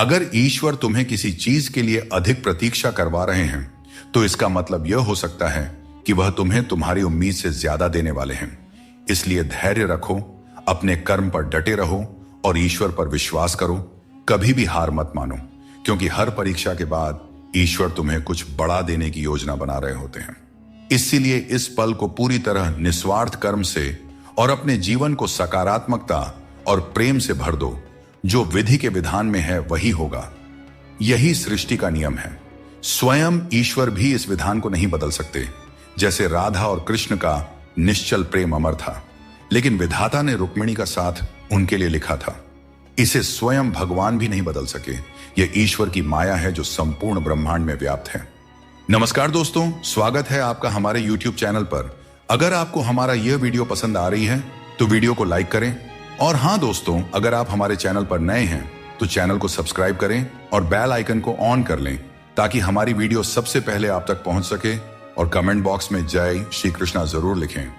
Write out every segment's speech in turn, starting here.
अगर ईश्वर तुम्हें किसी चीज के लिए अधिक प्रतीक्षा करवा रहे हैं तो इसका मतलब यह हो सकता है कि वह तुम्हें तुम्हारी उम्मीद से ज्यादा देने वाले हैं। इसलिए धैर्य रखो, अपने कर्म पर डटे रहो और ईश्वर पर विश्वास करो। कभी भी हार मत मानो, क्योंकि हर परीक्षा के बाद ईश्वर तुम्हें कुछ बड़ा देने की योजना बना रहे होते हैं। इसीलिए इस पल को पूरी तरह निस्वार्थ कर्म से और अपने जीवन को सकारात्मकता और प्रेम से भर दो। जो विधि के विधान में है वही होगा। यही सृष्टि का नियम है। स्वयं ईश्वर भी इस विधान को नहीं बदल सकते। जैसे राधा और कृष्ण का निश्चल प्रेम अमर था, लेकिन विधाता ने रुक्मिणी का साथ उनके लिए लिखा था। इसे स्वयं भगवान भी नहीं बदल सके। यह ईश्वर की माया है जो संपूर्ण ब्रह्मांड में व्याप्त है। नमस्कार दोस्तों, स्वागत है आपका हमारे YouTube चैनल पर। अगर आपको हमारा यह वीडियो पसंद आ रही है तो वीडियो को लाइक करें। और हां दोस्तों, अगर आप हमारे चैनल पर नए हैं तो चैनल को सब्सक्राइब करें और बेल आइकन को ऑन कर लें, ताकि हमारी वीडियो सबसे पहले आप तक पहुंच सके। और कमेंट बॉक्स में जय श्री कृष्णा जरूर लिखें।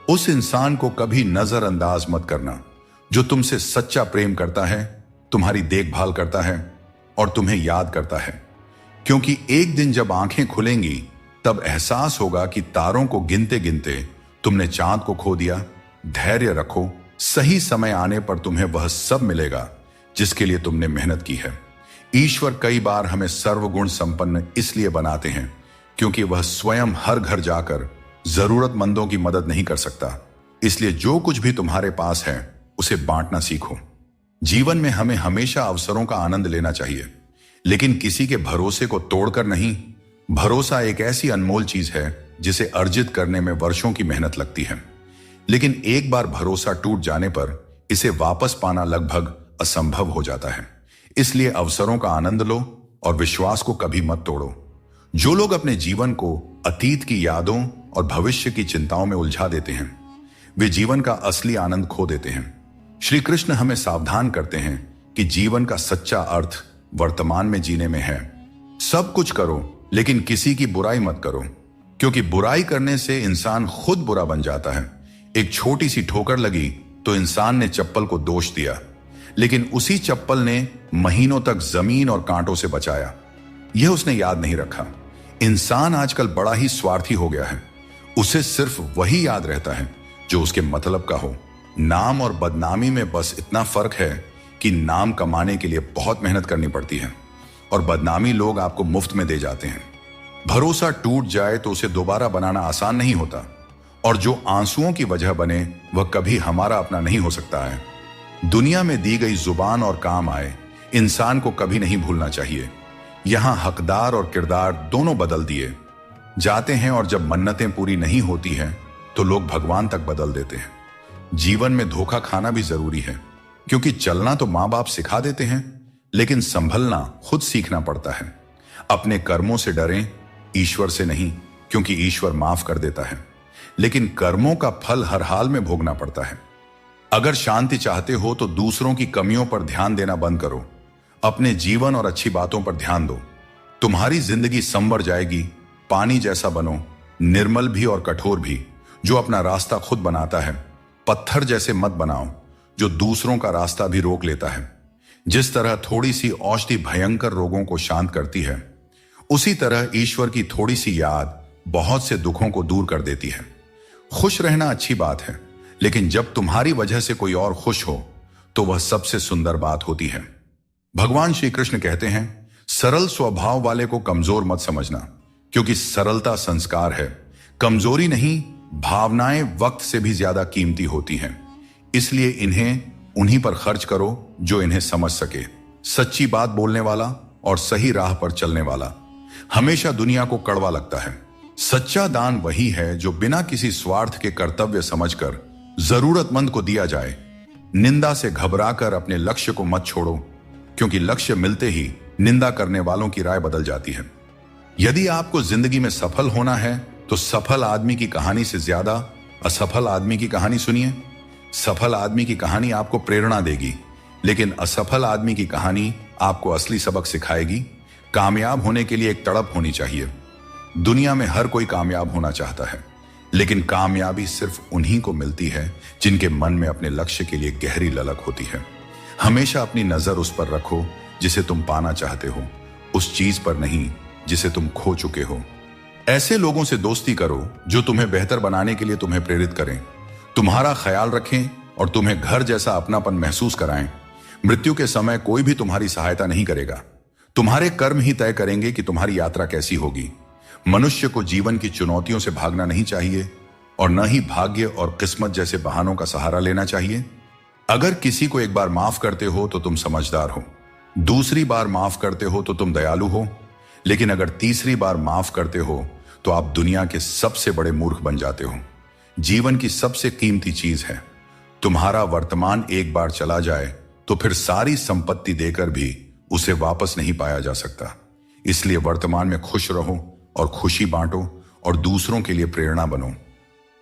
उस इंसान को कभी नजरअंदाज मत करना जो तुमसे सच्चा प्रेम करता है, तुम्हारी देखभाल करता है और तुम्हें याद करता है। क्योंकि एक दिन जब आंखें खुलेंगी तब एहसास होगा कि तारों को गिनते गिनते तुमने चांद को खो दिया। धैर्य रखो, सही समय आने पर तुम्हें वह सब मिलेगा जिसके लिए तुमने मेहनत की है। ईश्वर कई बार हमें सर्वगुण संपन्न इसलिए बनाते हैं क्योंकि वह स्वयं हर घर जाकर जरूरतमंदों की मदद नहीं कर सकता। इसलिए जो कुछ भी तुम्हारे पास है उसे बांटना सीखो। जीवन में हमें हमेशा अवसरों का आनंद लेना चाहिए, लेकिन किसी के भरोसे को तोड़कर नहीं। भरोसा एक ऐसी अनमोल चीज है जिसे अर्जित करने में वर्षों की मेहनत लगती है, लेकिन एक बार भरोसा टूट जाने पर इसे वापस पाना लगभग असंभव हो जाता है। इसलिए अवसरों का आनंद लो और विश्वास को कभी मत तोड़ो। जो लोग अपने जीवन को अतीत की यादों और भविष्य की चिंताओं में उलझा देते हैं, वे जीवन का असली आनंद खो देते हैं। श्री कृष्ण हमें सावधान करते हैं कि जीवन का सच्चा अर्थ वर्तमान में जीने में है। सब कुछ करो, लेकिन किसी की बुराई मत करो, क्योंकि बुराई करने से इंसान खुद बुरा बन जाता है। एक छोटी सी ठोकर लगी तो इंसान ने चप्पल को दोष दिया, लेकिन उसी चप्पल ने महीनों तक जमीन और कांटों से बचाया। यह उसने याद नहीं रखा। इंसान आजकल बड़ा ही स्वार्थी हो गया है। उसे सिर्फ वही याद रहता है जो उसके मतलब का हो। नाम और बदनामी में बस इतना फर्क है कि नाम कमाने के लिए बहुत मेहनत करनी पड़ती है और बदनामी लोग आपको मुफ्त में दे जाते हैं। भरोसा टूट जाए तो उसे दोबारा बनाना आसान नहीं होता, और जो आंसुओं की वजह बने वह कभी हमारा अपना नहीं हो सकता है। दुनिया में दी गई जुबान और काम आए इंसान को कभी नहीं भूलना चाहिए। यहां हकदार और किरदार दोनों बदल दिए जाते हैं, और जब मन्नतें पूरी नहीं होती हैं तो लोग भगवान तक बदल देते हैं। जीवन में धोखा खाना भी जरूरी है, क्योंकि चलना तो मां बाप सिखा देते हैं, लेकिन संभलना खुद सीखना पड़ता है। अपने कर्मों से डरें, ईश्वर से नहीं, क्योंकि ईश्वर माफ कर देता है, लेकिन कर्मों का फल हर हाल में भोगना पड़ता है। अगर शांति चाहते हो तो दूसरों की कमियों पर ध्यान देना बंद करो। अपने जीवन और अच्छी बातों पर ध्यान दो। तुम्हारी जिंदगी संवर जाएगी। पानी जैसा बनो, निर्मल भी और कठोर भी, जो अपना रास्ता खुद बनाता है। पत्थर जैसे मत बनाओ जो दूसरों का रास्ता भी रोक लेता है। जिस तरह थोड़ी सी औषधि भयंकर रोगों को शांत करती है, उसी तरह ईश्वर की थोड़ी सी याद बहुत से दुखों को दूर कर देती है। खुश रहना अच्छी बात है, लेकिन जब तुम्हारी वजह से कोई और खुश हो तो वह सबसे सुंदर बात होती है। भगवान श्री कृष्ण कहते हैं, सरल स्वभाव वाले को कमजोर मत समझना, क्योंकि सरलता संस्कार है। कमजोरी नहीं, भावनाएं वक्त से भी ज्यादा कीमती होती हैं। इसलिए इन्हें उन्हीं पर खर्च करो जो इन्हें समझ सके। सच्ची बात बोलने वाला और सही राह पर चलने वाला हमेशा दुनिया को कड़वा लगता है। सच्चा दान वही है जो बिना किसी स्वार्थ के कर्तव्य समझकर जरूरतमंद को दिया जाए। निंदा से घबराकर अपने लक्ष्य को मत छोड़ो, क्योंकि लक्ष्य मिलते ही निंदा करने वालों की राय बदल जाती है। यदि आपको जिंदगी में सफल होना है तो सफल आदमी की कहानी से ज्यादा असफल आदमी की कहानी सुनिए। सफल आदमी की कहानी आपको प्रेरणा देगी, लेकिन असफल आदमी की कहानी आपको असली सबक सिखाएगी। कामयाब होने के लिए एक तड़प होनी चाहिए। दुनिया में हर कोई कामयाब होना चाहता है, लेकिन कामयाबी सिर्फ उन्हीं को मिलती है जिनके मन में अपने लक्ष्य के लिए गहरी ललक होती है। हमेशा अपनी नजर उस पर रखो जिसे तुम पाना चाहते हो, उस चीज पर नहीं जिसे तुम खो चुके हो। ऐसे लोगों से दोस्ती करो जो तुम्हें बेहतर बनाने के लिए तुम्हें प्रेरित करें, तुम्हारा ख्याल रखें और तुम्हें घर जैसा अपनापन महसूस कराएं। मृत्यु के समय कोई भी तुम्हारी सहायता नहीं करेगा। तुम्हारे कर्म ही तय करेंगे कि तुम्हारी यात्रा कैसी होगी। मनुष्य को जीवन की चुनौतियों से भागना नहीं चाहिए और न ही भाग्य और किस्मत जैसे बहानों का सहारा लेना चाहिए। अगर किसी को एक बार माफ करते हो तो तुम समझदार हो, दूसरी बार माफ करते हो तो तुम दयालु हो, लेकिन अगर तीसरी बार माफ करते हो तो आप दुनिया के सबसे बड़े मूर्ख बन जाते हो। जीवन की सबसे कीमती चीज है। तुम्हारा वर्तमान एक बार चला जाए तो फिर सारी संपत्ति देकर भी उसे वापस नहीं पाया जा सकता। इसलिए वर्तमान में खुश रहो और खुशी बांटो और दूसरों के लिए प्रेरणा बनो।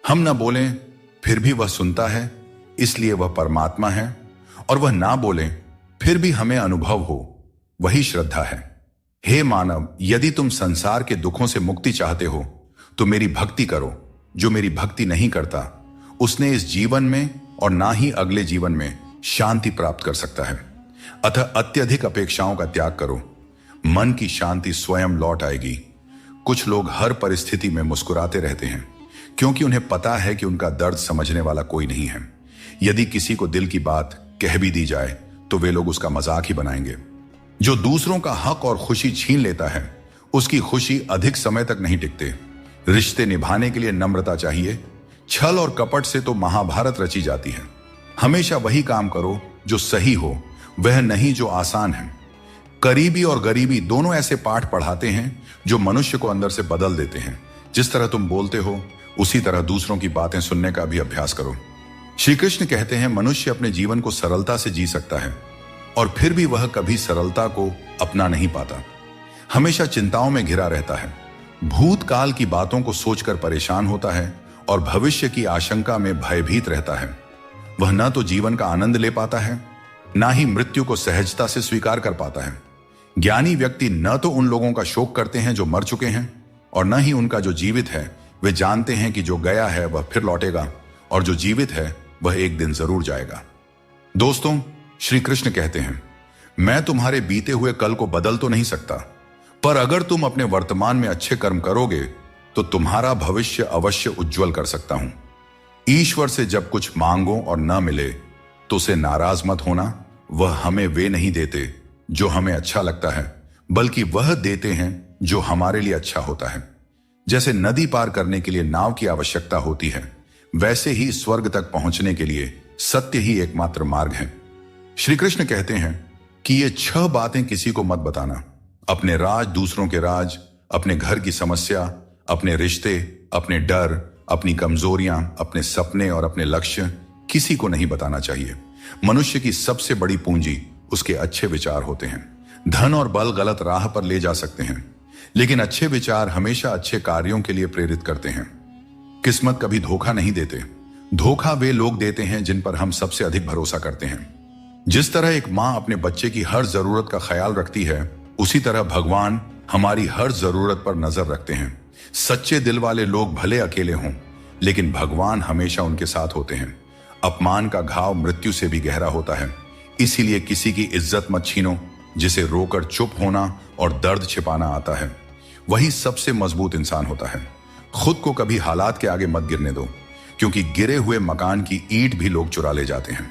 हम ना बोलें फिर भी वह सुनता है, इसलिए वह परमात्मा है, और वह ना बोलें फिर भी हमें अनुभव हो, वही श्रद्धा है। हे मानव, यदि तुम संसार के दुखों से मुक्ति चाहते हो तो मेरी भक्ति करो। जो मेरी भक्ति नहीं करता उसने इस जीवन में और ना ही अगले जीवन में शांति प्राप्त कर सकता है। अतः अत्यधिक अपेक्षाओं का त्याग करो, मन की शांति स्वयं लौट आएगी। कुछ लोग हर परिस्थिति में मुस्कुराते रहते हैं क्योंकि उन्हें पता है कि उनका दर्द समझने वाला कोई नहीं है। यदि किसी को दिल की बात कह भी दी जाए तो वे लोग उसका मजाक ही बनाएंगे। जो दूसरों का हक और खुशी छीन लेता है उसकी खुशी अधिक समय तक नहीं टिकते। रिश्ते निभाने के लिए नम्रता चाहिए। छल और कपट से तो महाभारत रची जाती है। हमेशा वही काम करो जो सही हो, वह नहीं जो आसान है। करीबी और गरीबी दोनों ऐसे पाठ पढ़ाते हैं जो मनुष्य को अंदर से बदल देते हैं। जिस तरह तुम बोलते हो उसी तरह दूसरों की बातें सुनने का भी अभ्यास करो। श्री कृष्ण कहते हैं मनुष्य अपने जीवन को सरलता से जी सकता है और फिर भी वह कभी सरलता को अपना नहीं पाता। हमेशा चिंताओं में घिरा रहता है, भूतकाल की बातों को सोचकर परेशान होता है और भविष्य की आशंका में भयभीत रहता है। वह न तो जीवन का आनंद ले पाता है, ना ही मृत्यु को सहजता से स्वीकार कर पाता है। ज्ञानी व्यक्ति न तो उन लोगों का शोक करते हैं जो मर चुके हैं और न ही उनका जो जीवित है। वे जानते हैं कि जो गया है वह फिर लौटेगा और जो जीवित है वह एक दिन जरूर जाएगा। दोस्तों, श्री कृष्ण कहते हैं मैं तुम्हारे बीते हुए कल को बदल तो नहीं सकता, पर अगर तुम अपने वर्तमान में अच्छे कर्म करोगे तो तुम्हारा भविष्य अवश्य उज्जवल कर सकता हूं। ईश्वर से जब कुछ मांगो और न मिले तो उसे नाराज मत होना। वह हमें वे नहीं देते जो हमें अच्छा लगता है, बल्कि वह देते हैं जो हमारे लिए अच्छा होता है। जैसे नदी पार करने के लिए नाव की आवश्यकता होती है, वैसे ही स्वर्ग तक पहुंचने के लिए सत्य ही एकमात्र मार्ग है। श्री कृष्ण कहते हैं कि ये 6 बातें किसी को मत बताना। अपने राज, दूसरों के राज, अपने घर की समस्या, अपने रिश्ते, अपने डर, अपनी कमजोरियां, अपने सपने और अपने लक्ष्य किसी को नहीं बताना चाहिए। मनुष्य की सबसे बड़ी पूंजी उसके अच्छे विचार होते हैं। धन और बल गलत राह पर ले जा सकते हैं, लेकिन अच्छे विचार हमेशा अच्छे कार्यों के लिए प्रेरित करते हैं। किस्मत कभी धोखा नहीं देते। धोखा वे लोग देते हैं जिन पर हम सबसे अधिक भरोसा करते हैं। जिस तरह एक माँ अपने बच्चे की हर जरूरत का ख्याल रखती है, उसी तरह भगवान हमारी हर जरूरत पर नजर रखते हैं। सच्चे दिल वाले लोग भले अकेले हों, लेकिन भगवान हमेशा उनके साथ होते हैं। अपमान का घाव मृत्यु से भी गहरा होता है, इसीलिए किसी की इज्जत मत छीनो। जिसे रोकर चुप होना और दर्द छिपाना आता है, वही सबसे मजबूत इंसान होता है। खुद को कभी हालात के आगे मत गिरने दो, क्योंकि गिरे हुए मकान की ईंट भी लोग चुरा ले जाते हैं।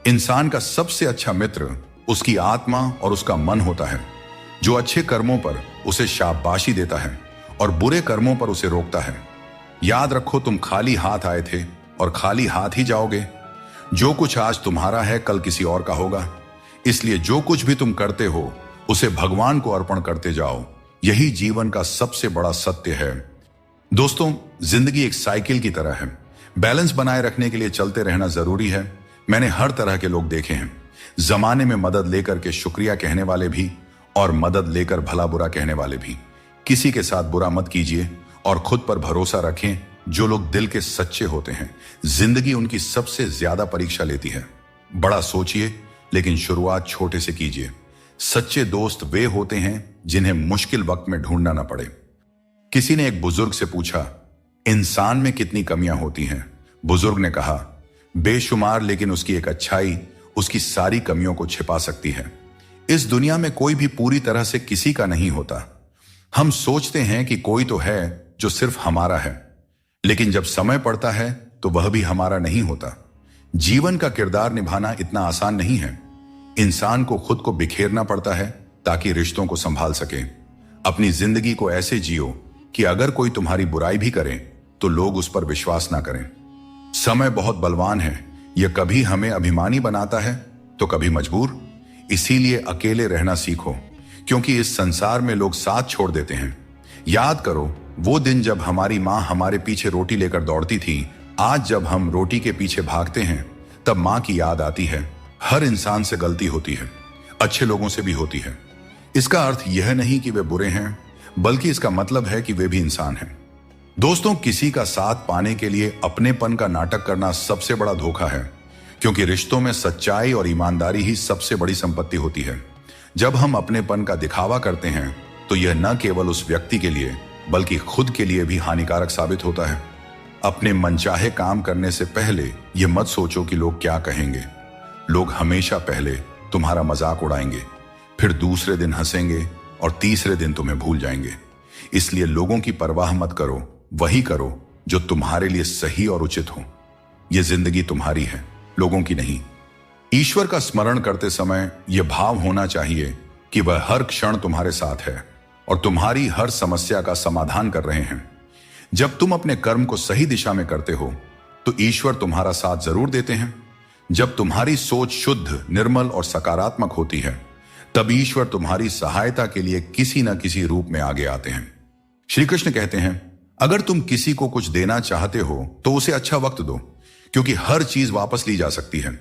इंसान का सबसे अच्छा मित्र उसकी आत्मा और उसका मन होता है, जो अच्छे कर्मों पर उसे शाबाशी देता है और बुरे कर्मों पर उसे रोकता है। याद रखो, तुम खाली हाथ आए थे और खाली हाथ ही जाओगे। जो कुछ आज तुम्हारा है कल किसी और का होगा, इसलिए जो कुछ भी तुम करते हो उसे भगवान को अर्पण करते जाओ। यही जीवन का सबसे बड़ा सत्य है। दोस्तों, जिंदगी एक साइकिल की तरह है। बैलेंस बनाए रखने के लिए चलते रहना जरूरी है। मैंने हर तरह के लोग देखे हैं, जमाने में मदद लेकर के शुक्रिया कहने वाले भी और मदद लेकर भला बुरा कहने वाले भी। किसी के साथ बुरा मत कीजिए और खुद पर भरोसा रखें। जो लोग दिल के सच्चे होते हैं, जिंदगी उनकी सबसे ज्यादा परीक्षा लेती है। बड़ा सोचिए, लेकिन शुरुआत छोटे से कीजिए। सच्चे दोस्त वे होते हैं जिन्हें मुश्किल वक्त में ढूंढना ना पड़े। किसी ने एक बुजुर्ग से पूछा, इंसान में कितनी कमियां होती हैं? बुजुर्ग ने कहा, बेशुमार, लेकिन उसकी एक अच्छाई उसकी सारी कमियों को छिपा सकती है। इस दुनिया में कोई भी पूरी तरह से किसी का नहीं होता। हम सोचते हैं कि कोई तो है जो सिर्फ हमारा है, लेकिन जब समय पड़ता है तो वह भी हमारा नहीं होता। जीवन का किरदार निभाना इतना आसान नहीं है। इंसान को खुद को बिखेरना पड़ता है ताकि रिश्तों को संभाल सके। अपनी जिंदगी को ऐसे जियो कि अगर कोई तुम्हारी बुराई भी करे तो लोग उस पर विश्वास ना करें। समय बहुत बलवान है, यह कभी हमें अभिमानी बनाता है तो कभी मजबूर। इसीलिए अकेले रहना सीखो, क्योंकि इस संसार में लोग साथ छोड़ देते हैं। याद करो वो दिन जब हमारी माँ हमारे पीछे रोटी लेकर दौड़ती थी। आज जब हम रोटी के पीछे भागते हैं तब माँ की याद आती है। हर इंसान से गलती होती है, अच्छे लोगों से भी होती है। इसका अर्थ यह नहीं कि वे बुरे हैं, बल्कि इसका मतलब है कि वे भी इंसान हैं। दोस्तों, किसी का साथ पाने के लिए अपनेपन का नाटक करना सबसे बड़ा धोखा है, क्योंकि रिश्तों में सच्चाई और ईमानदारी ही सबसे बड़ी संपत्ति होती है। जब हम अपनेपन का दिखावा करते हैं तो यह न केवल उस व्यक्ति के लिए बल्कि खुद के लिए भी हानिकारक साबित होता है। अपने मनचाहे काम करने से पहले यह मत सोचो कि लोग क्या कहेंगे। लोग हमेशा पहले तुम्हारा मजाक उड़ाएंगे, फिर दूसरे दिन हंसेंगे और तीसरे दिन तुम्हें भूल जाएंगे। इसलिए लोगों की परवाह मत करो, वही करो जो तुम्हारे लिए सही और उचित हो। यह जिंदगी तुम्हारी है, लोगों की नहीं। ईश्वर का स्मरण करते समय यह भाव होना चाहिए कि वह हर क्षण तुम्हारे साथ है और तुम्हारी हर समस्या का समाधान कर रहे हैं। जब तुम अपने कर्म को सही दिशा में करते हो तो ईश्वर तुम्हारा साथ जरूर देते हैं। जब तुम्हारी सोच शुद्ध, निर्मल और सकारात्मक होती है तब ईश्वर तुम्हारी सहायता के लिए किसी न किसी रूप में आगे आते हैं। श्री कृष्ण कहते हैं, अगर तुम किसी को कुछ देना चाहते हो तो उसे अच्छा वक्त दो, क्योंकि हर चीज वापस ली जा सकती है।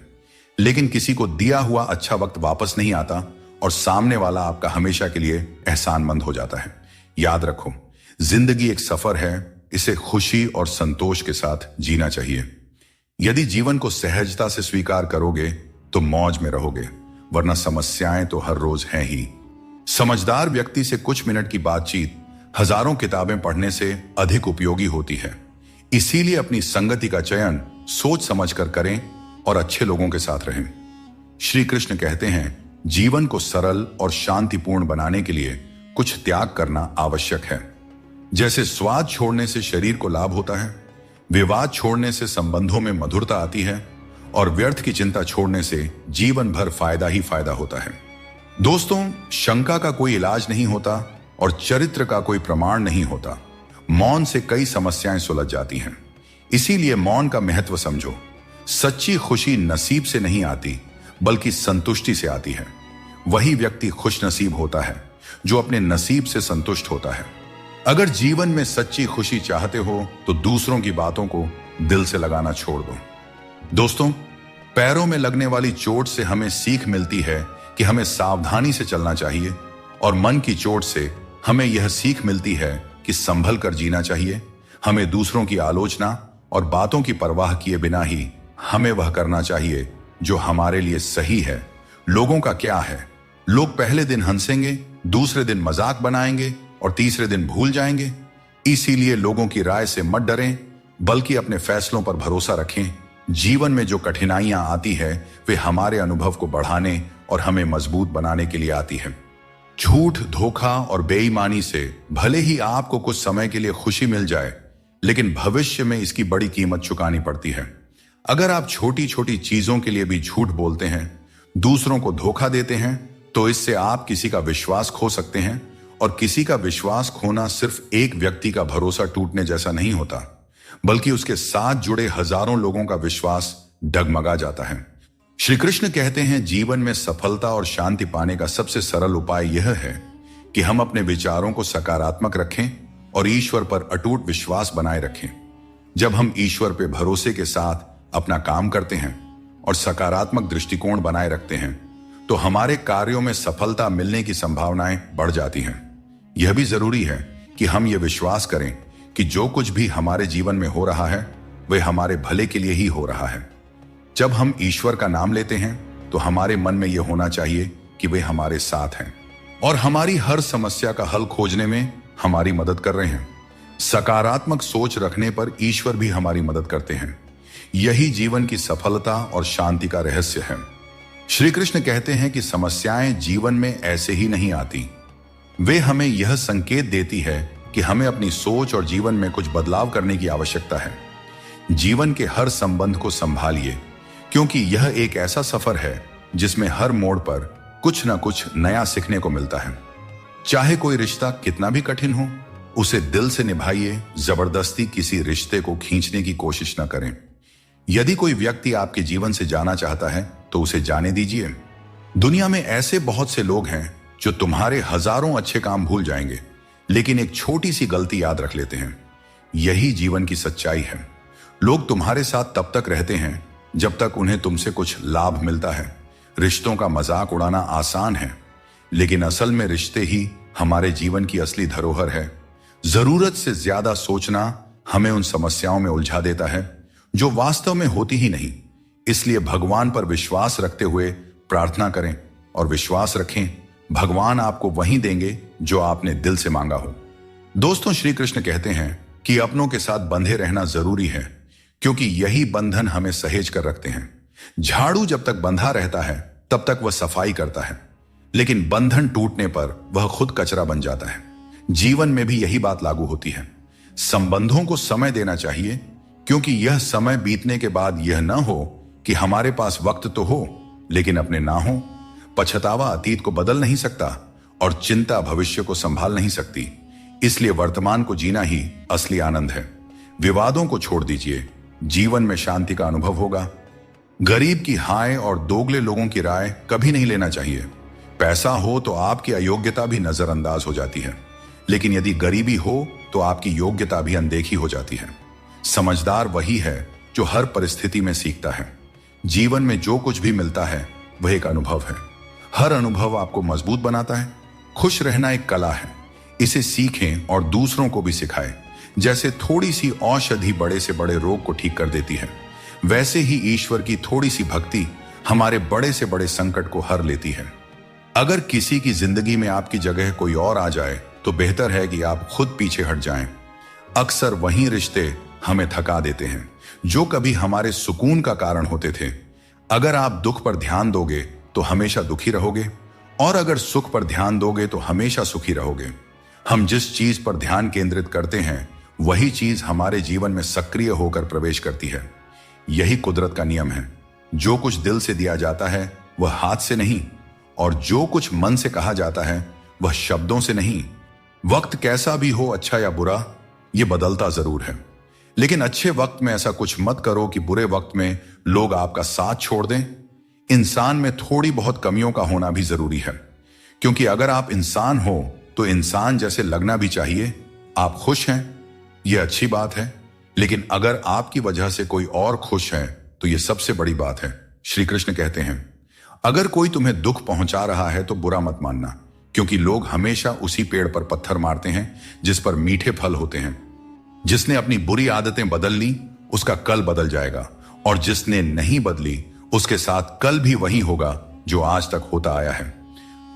लेकिन किसी को दिया हुआ अच्छा वक्त वापस नहीं आता और सामने वाला आपका हमेशा के लिए एहसानमंद हो जाता है। याद रखो, जिंदगी एक सफर है, इसे खुशी और संतोष के साथ जीना चाहिए। यदि जीवन को सहजता से स्वीकार करोगे तो मौज में रहोगे, वरना समस्याएं तो हर रोज हैं ही। समझदार व्यक्ति से कुछ मिनट की बातचीत हजारों किताबें पढ़ने से अधिक उपयोगी होती है। इसीलिए अपनी संगति का चयन सोच समझकर करें और अच्छे लोगों के साथ रहें। श्री कृष्ण कहते हैं, जीवन को सरल और शांतिपूर्ण बनाने के लिए कुछ त्याग करना आवश्यक है। जैसे स्वाद छोड़ने से शरीर को लाभ होता है, विवाद छोड़ने से संबंधों में मधुरता आती है और व्यर्थ की चिंता छोड़ने से जीवन भर फायदा ही फायदा होता है। दोस्तों, शंका का कोई इलाज नहीं होता और चरित्र का कोई प्रमाण नहीं होता। मौन से कई समस्याएं सुलझ जाती हैं। इसीलिए मौन का महत्व समझो। सच्ची खुशी नसीब से नहीं आती, बल्कि संतुष्टि से आती है। वही व्यक्ति खुश नसीब होता है जो अपने नसीब से संतुष्ट होता है। अगर जीवन में सच्ची खुशी चाहते हो तो दूसरों की बातों को दिल से लगाना छोड़ दो। दोस्तों, पैरों में लगने वाली चोट से हमें सीख मिलती है कि हमें सावधानी से चलना चाहिए, और मन की चोट से हमें यह सीख मिलती है कि संभल कर जीना चाहिए। हमें दूसरों की आलोचना और बातों की परवाह किए बिना ही हमें वह करना चाहिए जो हमारे लिए सही है। लोगों का क्या है, लोग पहले दिन हंसेंगे, दूसरे दिन मजाक बनाएंगे और तीसरे दिन भूल जाएंगे। इसीलिए लोगों की राय से मत डरें, बल्कि अपने फैसलों पर भरोसा रखें। जीवन में जो कठिनाइयां आती है वे हमारे अनुभव को बढ़ाने और हमें मजबूत बनाने के लिए आती है। झूठ, धोखा और बेईमानी से भले ही आपको कुछ समय के लिए खुशी मिल जाए, लेकिन भविष्य में इसकी बड़ी कीमत चुकानी पड़ती है। अगर आप छोटी छोटी चीजों के लिए भी झूठ बोलते हैं, दूसरों को धोखा देते हैं, तो इससे आप किसी का विश्वास खो सकते हैं। और किसी का विश्वास खोना सिर्फ एक व्यक्ति का भरोसा टूटने जैसा नहीं होता, बल्कि उसके साथ जुड़े हजारों लोगों का विश्वास डगमगा जाता है। श्री कृष्ण कहते हैं, जीवन में सफलता और शांति पाने का सबसे सरल उपाय यह है कि हम अपने विचारों को सकारात्मक रखें और ईश्वर पर अटूट विश्वास बनाए रखें। जब हम ईश्वर पर भरोसे के साथ अपना काम करते हैं और सकारात्मक दृष्टिकोण बनाए रखते हैं तो हमारे कार्यों में सफलता मिलने की संभावनाएं बढ़ जाती हैं। यह भी जरूरी है कि हम ये विश्वास करें कि जो कुछ भी हमारे जीवन में हो रहा है वह हमारे भले के लिए ही हो रहा है। जब हम ईश्वर का नाम लेते हैं तो हमारे मन में यह होना चाहिए कि वे हमारे साथ हैं और हमारी हर समस्या का हल खोजने में हमारी मदद कर रहे हैं। सकारात्मक सोच रखने पर ईश्वर भी हमारी मदद करते हैं। यही जीवन की सफलता और शांति का रहस्य है। श्री कृष्ण कहते हैं कि समस्याएं जीवन में ऐसे ही नहीं आती, वे हमें यह संकेत देती है कि हमें अपनी सोच और जीवन में कुछ बदलाव करने की आवश्यकता है। जीवन के हर संबंध को संभालिए, क्योंकि यह एक ऐसा सफर है जिसमें हर मोड़ पर कुछ ना कुछ नया सीखने को मिलता है। चाहे कोई रिश्ता कितना भी कठिन हो, उसे दिल से निभाइए, जबरदस्ती किसी रिश्ते को खींचने की कोशिश न करें। यदि कोई व्यक्ति आपके जीवन से जाना चाहता है तो उसे जाने दीजिए। दुनिया में ऐसे बहुत से लोग हैं जो तुम्हारे हजारों अच्छे काम भूल जाएंगे, लेकिन एक छोटी सी गलती याद रख लेते हैं। यही जीवन की सच्चाई है। लोग तुम्हारे साथ तब तक रहते हैं जब तक उन्हें तुमसे कुछ लाभ मिलता है। रिश्तों का मजाक उड़ाना आसान है, लेकिन असल में रिश्ते ही हमारे जीवन की असली धरोहर है। जरूरत से ज्यादा सोचना हमें उन समस्याओं में उलझा देता है जो वास्तव में होती ही नहीं। इसलिए भगवान पर विश्वास रखते हुए प्रार्थना करें और विश्वास रखें, भगवान आपको वही देंगे जो आपने दिल से मांगा हो। दोस्तों, श्री कृष्ण कहते हैं कि अपनों के साथ बंधे रहना जरूरी है, क्योंकि यही बंधन हमें सहेज कर रखते हैं। झाड़ू जब तक बंधा रहता है तब तक वह सफाई करता है, लेकिन बंधन टूटने पर वह खुद कचरा बन जाता है। जीवन में भी यही बात लागू होती है। संबंधों को समय देना चाहिए, क्योंकि यह समय बीतने के बाद यह न हो कि हमारे पास वक्त तो हो लेकिन अपने ना हो। पछतावा अतीत को बदल नहीं सकता और चिंता भविष्य को संभाल नहीं सकती। इसलिए वर्तमान को जीना ही असली आनंद है। विवादों को छोड़ दीजिए, जीवन में शांति का अनुभव होगा। गरीब की हाय और दोगले लोगों की राय कभी नहीं लेना चाहिए। पैसा हो तो आपकी अयोग्यता भी नजरअंदाज हो जाती है, लेकिन यदि गरीबी हो तो आपकी योग्यता भी अनदेखी हो जाती है। समझदार वही है जो हर परिस्थिति में सीखता है। जीवन में जो कुछ भी मिलता है वह एक अनुभव है। हर अनुभव आपको मजबूत बनाता है। खुश रहना एक कला है, इसे सीखें और दूसरों को भी सिखाएं। जैसे थोड़ी सी औषधि बड़े से बड़े रोग को ठीक कर देती है, वैसे ही ईश्वर की थोड़ी सी भक्ति हमारे बड़े से बड़े संकट को हर लेती है। अगर किसी की जिंदगी में आपकी जगह कोई और आ जाए तो बेहतर है कि आप खुद पीछे हट जाएं। अक्सर वही रिश्ते हमें थका देते हैं जो कभी हमारे सुकून का कारण होते थे। अगर आप दुख पर ध्यान दोगे तो हमेशा दुखी रहोगे, और अगर सुख पर ध्यान दोगे तो हमेशा सुखी रहोगे। हम जिस चीज पर ध्यान केंद्रित करते हैं वही चीज हमारे जीवन में सक्रिय होकर प्रवेश करती है। यही कुदरत का नियम है। जो कुछ दिल से दिया जाता है वह हाथ से नहीं, और जो कुछ मन से कहा जाता है वह शब्दों से नहीं। वक्त कैसा भी हो, अच्छा या बुरा, यह बदलता जरूर है, लेकिन अच्छे वक्त में ऐसा कुछ मत करो कि बुरे वक्त में लोग आपका साथ छोड़ दें। इंसान में थोड़ी बहुत कमियों का होना भी जरूरी है, क्योंकि अगर आप इंसान हो तो इंसान जैसे लगना भी चाहिए। आप खुश हैं, यह अच्छी बात है, लेकिन अगर आपकी वजह से कोई और खुश है तो यह सबसे बड़ी बात है। श्री कृष्ण कहते हैं, अगर कोई तुम्हें दुख पहुंचा रहा है तो बुरा मत मानना, क्योंकि लोग हमेशा उसी पेड़ पर पत्थर मारते हैं जिस पर मीठे फल होते हैं। जिसने अपनी बुरी आदतें बदल ली उसका कल बदल जाएगा, और जिसने नहीं बदली उसके साथ कल भी वही होगा जो आज तक होता आया है।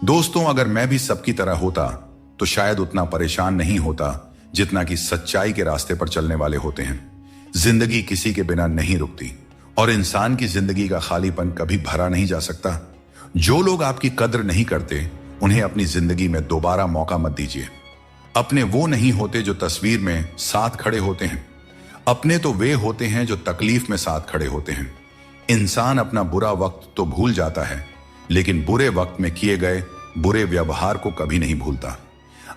दोस्तों, अगर मैं भी सबकी तरह होता तो शायद उतना परेशान नहीं होता जितना कि सच्चाई के रास्ते पर चलने वाले होते हैं। जिंदगी किसी के बिना नहीं रुकती, और इंसान की जिंदगी का खालीपन कभी भरा नहीं जा सकता। जो लोग आपकी कद्र नहीं करते उन्हें अपनी जिंदगी में दोबारा मौका मत दीजिए। अपने वो नहीं होते जो तस्वीर में साथ खड़े होते हैं, अपने तो वे होते हैं जो तकलीफ में साथ खड़े होते हैं। इंसान अपना बुरा वक्त तो भूल जाता है, लेकिन बुरे वक्त में किए गए बुरे व्यवहार को कभी नहीं भूलता।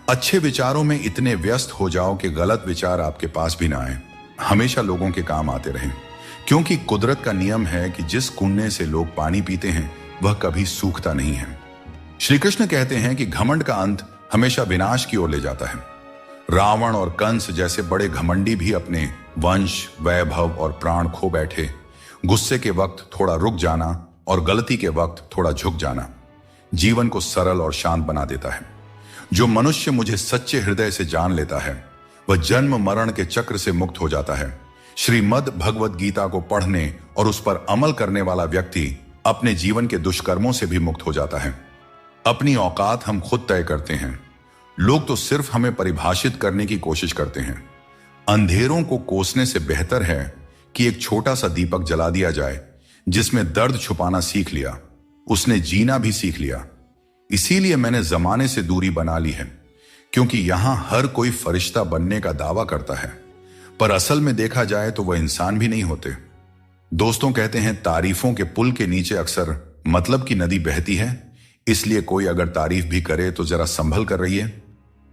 अच्छे विचारों में इतने व्यस्त हो जाओ कि गलत विचार आपके पास भी ना आए। हमेशा लोगों के काम आते रहें, क्योंकि कुदरत का नियम है कि जिस कुंडे से लोग पानी पीते हैं वह कभी सूखता नहीं है। श्री कृष्ण कहते हैं कि घमंड का अंत हमेशा विनाश की ओर ले जाता है। रावण और कंस जैसे बड़े घमंडी भी अपने वंश, वैभव और प्राण खो बैठे। गुस्से के वक्त थोड़ा रुक जाना और गलती के वक्त थोड़ा झुक जाना जीवन को सरल और शांत बना देता है। जो मनुष्य मुझे सच्चे हृदय से जान लेता है वह जन्म मरण के चक्र से मुक्त हो जाता है। श्रीमद् भगवद गीता को पढ़ने और उस पर अमल करने वाला व्यक्ति अपने जीवन के दुष्कर्मों से भी मुक्त हो जाता है। अपनी औकात हम खुद तय करते हैं। लोग तो सिर्फ हमें परिभाषित करने की कोशिश करते हैं। अंधेरों को कोसने से बेहतर है कि एक छोटा सा दीपक जला दिया जाए जिसमें दर्द छुपाना सीख लिया। उसने जीना भी सीख लिया। इसीलिए मैंने जमाने से दूरी बना ली है, क्योंकि यहां हर कोई फरिश्ता बनने का दावा करता है, पर असल में देखा जाए तो वह इंसान भी नहीं होते। दोस्तों कहते हैं तारीफों के पुल के नीचे अक्सर मतलब की नदी बहती है, इसलिए कोई अगर तारीफ भी करे तो जरा संभल कर रहिए।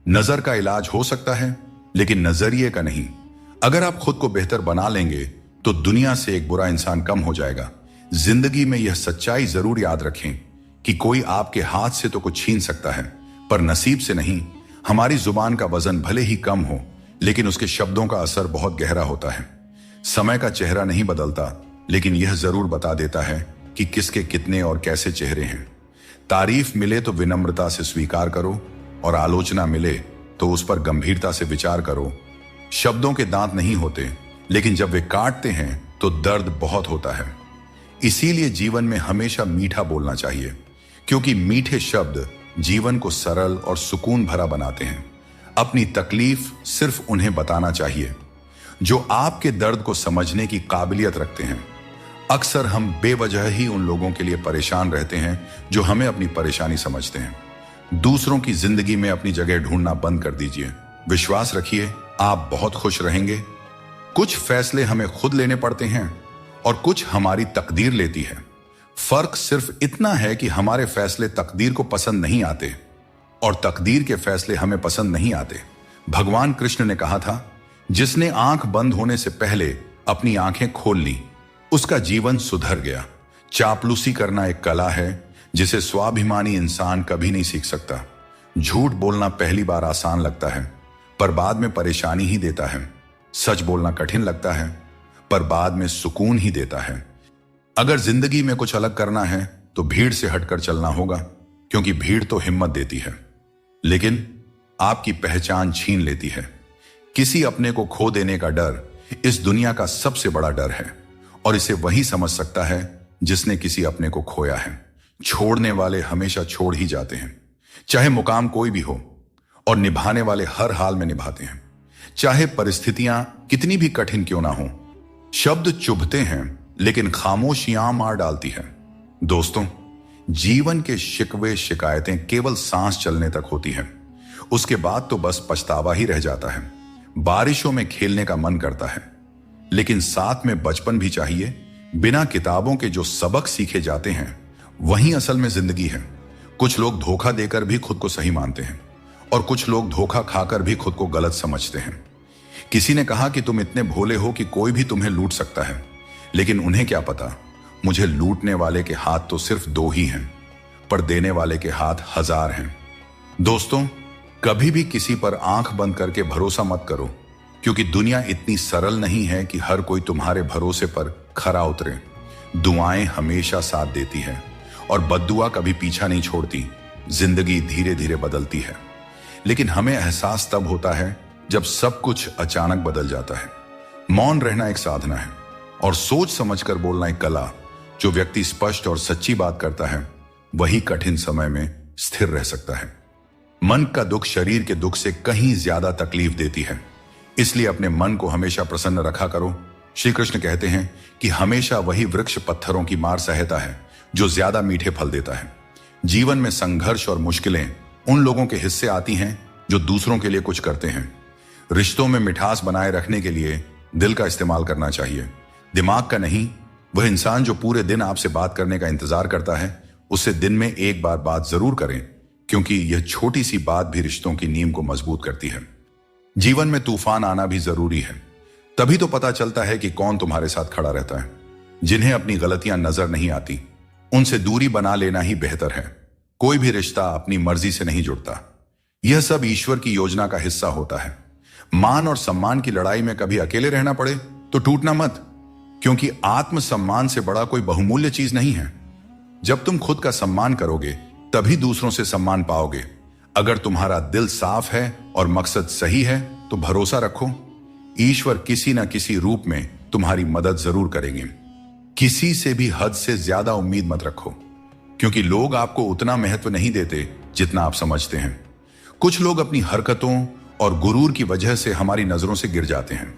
नजर का इलाज हो सकता है, लेकिन नजरिए का नहीं। अगर आप खुद को बेहतर बना लेंगे तो दुनिया से एक बुरा इंसान कम हो जाएगा। जिंदगी में यह सच्चाई जरूर याद रखें कि कोई आपके हाथ से तो कुछ छीन सकता है, पर नसीब से नहीं। हमारी जुबान का वजन भले ही कम हो, लेकिन उसके शब्दों का असर बहुत गहरा होता है। समय का चेहरा नहीं बदलता, लेकिन यह जरूर बता देता है कि किसके कितने और कैसे चेहरे हैं। तारीफ मिले तो विनम्रता से स्वीकार करो, और आलोचना मिले तो उस पर गंभीरता से विचार करो। शब्दों के दांत नहीं होते, लेकिन जब वे काटते हैं तो दर्द बहुत होता है। इसीलिए जीवन में हमेशा मीठा बोलना चाहिए, क्योंकि मीठे शब्द जीवन को सरल और सुकून भरा बनाते हैं। अपनी तकलीफ सिर्फ उन्हें बताना चाहिए जो आपके दर्द को समझने की काबिलियत रखते हैं। अक्सर हम बेवजह ही उन लोगों के लिए परेशान रहते हैं जो हमें अपनी परेशानी समझते हैं। दूसरों की जिंदगी में अपनी जगह ढूंढना बंद कर दीजिए। विश्वास रखिए, आप बहुत खुश रहेंगे। कुछ फैसले हमें खुद लेने पड़ते हैं और कुछ हमारी तकदीर लेती है। फर्क सिर्फ इतना है कि हमारे फैसले तकदीर को पसंद नहीं आते और तकदीर के फैसले हमें पसंद नहीं आते। भगवान कृष्ण ने कहा था, जिसने आंख बंद होने से पहले अपनी आंखें खोल ली, उसका जीवन सुधर गया। चापलूसी करना एक कला है जिसे स्वाभिमानी इंसान कभी नहीं सीख सकता। झूठ बोलना पहली बार आसान लगता है, पर बाद में परेशानी ही देता है। सच बोलना कठिन लगता है, पर बाद में सुकून ही देता है। अगर जिंदगी में कुछ अलग करना है तो भीड़ से हटकर चलना होगा, क्योंकि भीड़ तो हिम्मत देती है, लेकिन आपकी पहचान छीन लेती है। किसी अपने को खो देने का डर इस दुनिया का सबसे बड़ा डर है, और इसे वही समझ सकता है जिसने किसी अपने को खोया है। छोड़ने वाले हमेशा छोड़ ही जाते हैं, चाहे मुकाम कोई भी हो, और निभाने वाले हर हाल में निभाते हैं, चाहे परिस्थितियां कितनी भी कठिन क्यों ना हो। शब्द चुभते हैं, लेकिन खामोशियां मार डालती है। दोस्तों, जीवन के शिकवे शिकायतें केवल सांस चलने तक होती हैं, उसके बाद तो बस पछतावा ही रह जाता है। बारिशों में खेलने का मन करता है, लेकिन साथ में बचपन भी चाहिए। बिना किताबों के जो सबक सीखे जाते हैं वही असल में जिंदगी है। कुछ लोग धोखा देकर भी खुद को सही मानते हैं, और कुछ लोग धोखा खाकर भी खुद को गलत समझते हैं। किसी ने कहा कि तुम इतने भोले हो कि कोई भी तुम्हें लूट सकता है, लेकिन उन्हें क्या पता, मुझे लूटने वाले के हाथ तो सिर्फ 2 ही हैं, पर देने वाले के हाथ 1000 हैं। दोस्तों, कभी भी किसी पर आंख बंद करके भरोसा मत करो, क्योंकि दुनिया इतनी सरल नहीं है कि हर कोई तुम्हारे भरोसे पर खरा उतरे। दुआएं हमेशा साथ देती है, और बद्दुआ कभी पीछा नहीं छोड़ती। जिंदगी धीरे धीरे बदलती है, लेकिन हमें एहसास तब होता है जब सब कुछ अचानक बदल जाता है। मौन रहना एक साधना है, और सोच समझकर बोलना एक कला। जो व्यक्ति स्पष्ट और सच्ची बात करता है वही कठिन समय में स्थिर रह सकता है। मन का दुख शरीर के दुख से कहीं ज्यादा तकलीफ देती है, इसलिए अपने मन को हमेशा प्रसन्न रखा करो। श्री कृष्ण कहते हैं कि हमेशा वही वृक्ष पत्थरों की मार सहता है जो ज्यादा मीठे फल देता है। जीवन में संघर्ष और मुश्किलें उन लोगों के हिस्से आती हैं जो दूसरों के लिए कुछ करते हैं। रिश्तों में मिठास बनाए रखने के लिए दिल का इस्तेमाल करना चाहिए, दिमाग का नहीं। वह इंसान जो पूरे दिन आपसे बात करने का इंतजार करता है, उससे दिन में एक बार बात जरूर करें, क्योंकि यह छोटी सी बात भी रिश्तों की नींव को मजबूत करती है। जीवन में तूफान आना भी जरूरी है, तभी तो पता चलता है कि कौन तुम्हारे साथ खड़ा रहता है। जिन्हें अपनी गलतियां नजर नहीं आती, उनसे दूरी बना लेना ही बेहतर है। कोई भी रिश्ता अपनी मर्जी से नहीं जुड़ता, यह सब ईश्वर की योजना का हिस्सा होता है। मान और सम्मान की लड़ाई में कभी अकेले रहना पड़े तो टूटना मत, क्योंकि आत्मसम्मान से बड़ा कोई बहुमूल्य चीज नहीं है। जब तुम खुद का सम्मान करोगे तभी दूसरों से सम्मान पाओगे। अगर तुम्हारा दिल साफ है और मकसद सही है तो भरोसा रखो, ईश्वर किसी न किसी रूप में तुम्हारी मदद जरूर करेंगे। किसी से भी हद से ज्यादा उम्मीद मत रखो, क्योंकि लोग आपको उतना महत्व नहीं देते जितना आप समझते हैं। कुछ लोग अपनी हरकतों और गुरूर की वजह से हमारी नजरों से गिर जाते हैं।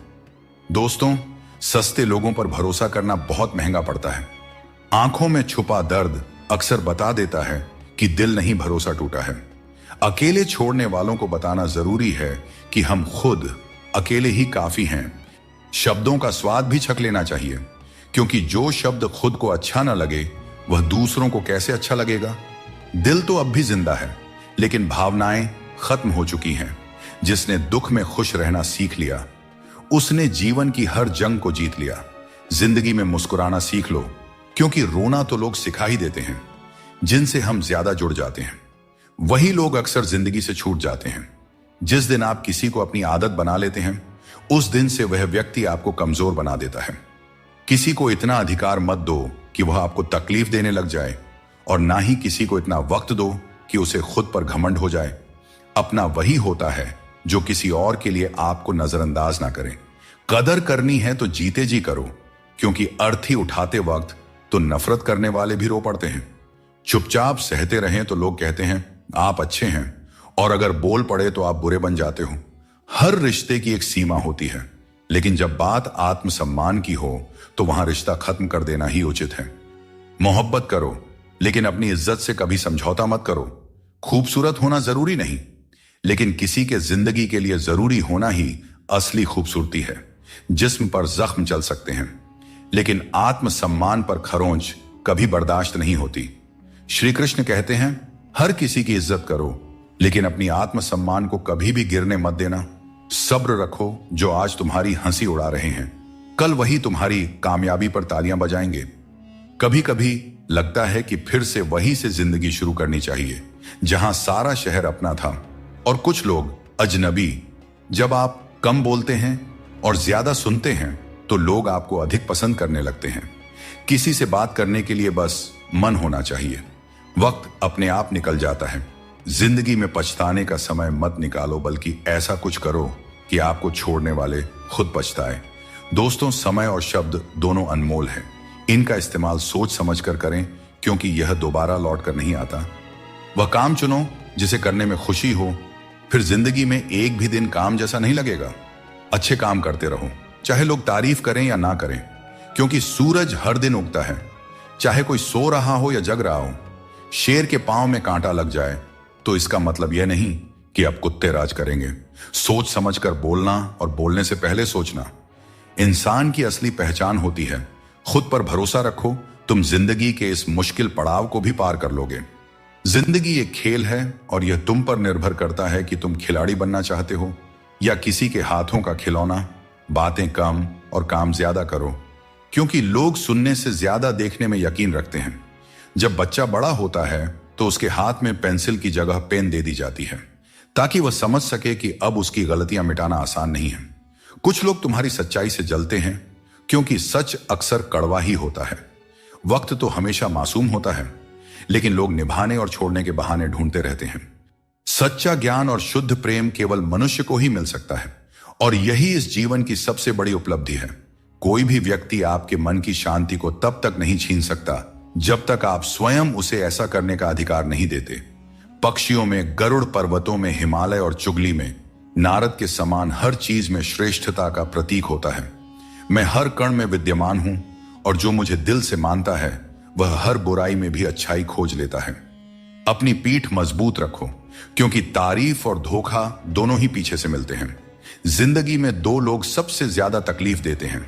दोस्तों, सस्ते लोगों पर भरोसा करना बहुत महंगा पड़ता है। आंखों में छुपा दर्द अक्सर बता देता है कि दिल नहीं भरोसा टूटा है। अकेले छोड़ने वालों को बताना जरूरी है कि हम खुद अकेले ही काफी हैं। शब्दों का स्वाद भी छक लेना चाहिए, क्योंकि जो शब्द खुद को अच्छा ना लगे वह दूसरों को कैसे अच्छा लगेगा। दिल तो अब भी जिंदा है, लेकिन भावनाएं खत्म हो चुकी हैं। जिसने दुख में खुश रहना सीख लिया, उसने जीवन की हर जंग को जीत लिया। जिंदगी में मुस्कुराना सीख लो, क्योंकि रोना तो लोग सिखा ही देते हैं। जिनसे हम ज्यादा जुड़ जाते हैं वही लोग अक्सर जिंदगी से छूट जाते हैं। जिस दिन आप किसी को अपनी आदत बना लेते हैं, उस दिन से वह व्यक्ति आपको कमजोर बना देता है। किसी को इतना अधिकार मत दो कि वह आपको तकलीफ देने लग जाए, और ना ही किसी को इतना वक्त दो कि उसे खुद पर घमंड हो जाए। अपना वही होता है जो किसी और के लिए आपको नजरअंदाज ना करे। कदर करनी है तो जीते जी करो, क्योंकि अर्थी उठाते वक्त तो नफरत करने वाले भी रो पड़ते हैं। चुपचाप सहते रहें तो लोग कहते हैं आप अच्छे हैं, और अगर बोल पड़े तो आप बुरे बन जाते हो। हर रिश्ते की एक सीमा होती है, लेकिन जब बात आत्मसम्मान की हो तो वहां रिश्ता खत्म कर देना ही उचित है। मोहब्बत करो, लेकिन अपनी इज्जत से कभी समझौता मत करो। खूबसूरत होना जरूरी नहीं, लेकिन किसी के जिंदगी के लिए जरूरी होना ही असली खूबसूरती है। जिस्म पर जख्म चल सकते हैं, लेकिन आत्मसम्मान पर खरोंच कभी बर्दाश्त नहीं होती। श्री कृष्ण कहते हैं हर किसी की इज्जत करो, लेकिन अपनी आत्मसम्मान को कभी भी गिरने मत देना। सब्र रखो, जो आज तुम्हारी हंसी उड़ा रहे हैं कल वही तुम्हारी कामयाबी पर तालियां बजाएंगे। कभी कभी लगता है कि फिर से वहीं से जिंदगी शुरू करनी चाहिए जहां सारा शहर अपना था और कुछ लोग अजनबी। जब आप कम बोलते हैं और ज्यादा सुनते हैं तो लोग आपको अधिक पसंद करने लगते हैं। किसी से बात करने के लिए बस मन होना चाहिए। वक्त अपने आप निकल जाता है। जिंदगी में पछताने का समय मत निकालो, बल्कि ऐसा कुछ करो कि आपको छोड़ने वाले खुद पछताए। दोस्तों, समय और शब्द दोनों अनमोल हैं। इनका इस्तेमाल सोच समझ कर करें, क्योंकि यह दोबारा लौट कर नहीं आता। वह काम चुनो जिसे करने में खुशी हो, फिर जिंदगी में एक भी दिन काम जैसा नहीं लगेगा। अच्छे काम करते रहो, चाहे लोग तारीफ करें या ना करें, क्योंकि सूरज हर दिन उगता है, चाहे कोई सो रहा हो या जग रहा हो। शेर के पांव में कांटा लग जाए तो इसका मतलब यह नहीं कि अब कुत्ते राज करेंगे। सोच समझकर बोलना और बोलने से पहले सोचना इंसान की असली पहचान होती है। खुद पर भरोसा रखो, तुम जिंदगी के इस मुश्किल पड़ाव को भी पार कर लोगे। जिंदगी एक खेल है और यह तुम पर निर्भर करता है कि तुम खिलाड़ी बनना चाहते हो या किसी के हाथों का खिलौना। बातें कम और काम ज्यादा करो, क्योंकि लोग सुनने से ज्यादा देखने में यकीन रखते हैं। जब बच्चा बड़ा होता है तो उसके हाथ में पेंसिल की जगह पेन दे दी जाती है, ताकि वह समझ सके कि अब उसकी गलतियां मिटाना आसान नहीं है। कुछ लोग तुम्हारी सच्चाई से जलते हैं, क्योंकि सच अक्सर कड़वा ही होता है। वक्त तो हमेशा मासूम होता है, लेकिन लोग निभाने और छोड़ने के बहाने ढूंढते रहते हैं। सच्चा ज्ञान और शुद्ध प्रेम केवल मनुष्य को ही मिल सकता है, और यही इस जीवन की सबसे बड़ी उपलब्धि है। कोई भी व्यक्ति आपके मन की शांति को तब तक नहीं छीन सकता जब तक आप स्वयं उसे ऐसा करने का अधिकार नहीं देते। पक्षियों में गरुड़, पर्वतों में हिमालय और चुगली में नारद के समान हर चीज में श्रेष्ठता का प्रतीक होता है। मैं हर कण में विद्यमान हूं, और जो मुझे दिल से मानता है वह हर बुराई में भी अच्छाई खोज लेता है। अपनी पीठ मजबूत रखो, क्योंकि तारीफ और धोखा दोनों ही पीछे से मिलते हैं। जिंदगी में दो लोग सबसे ज्यादा तकलीफ देते हैं,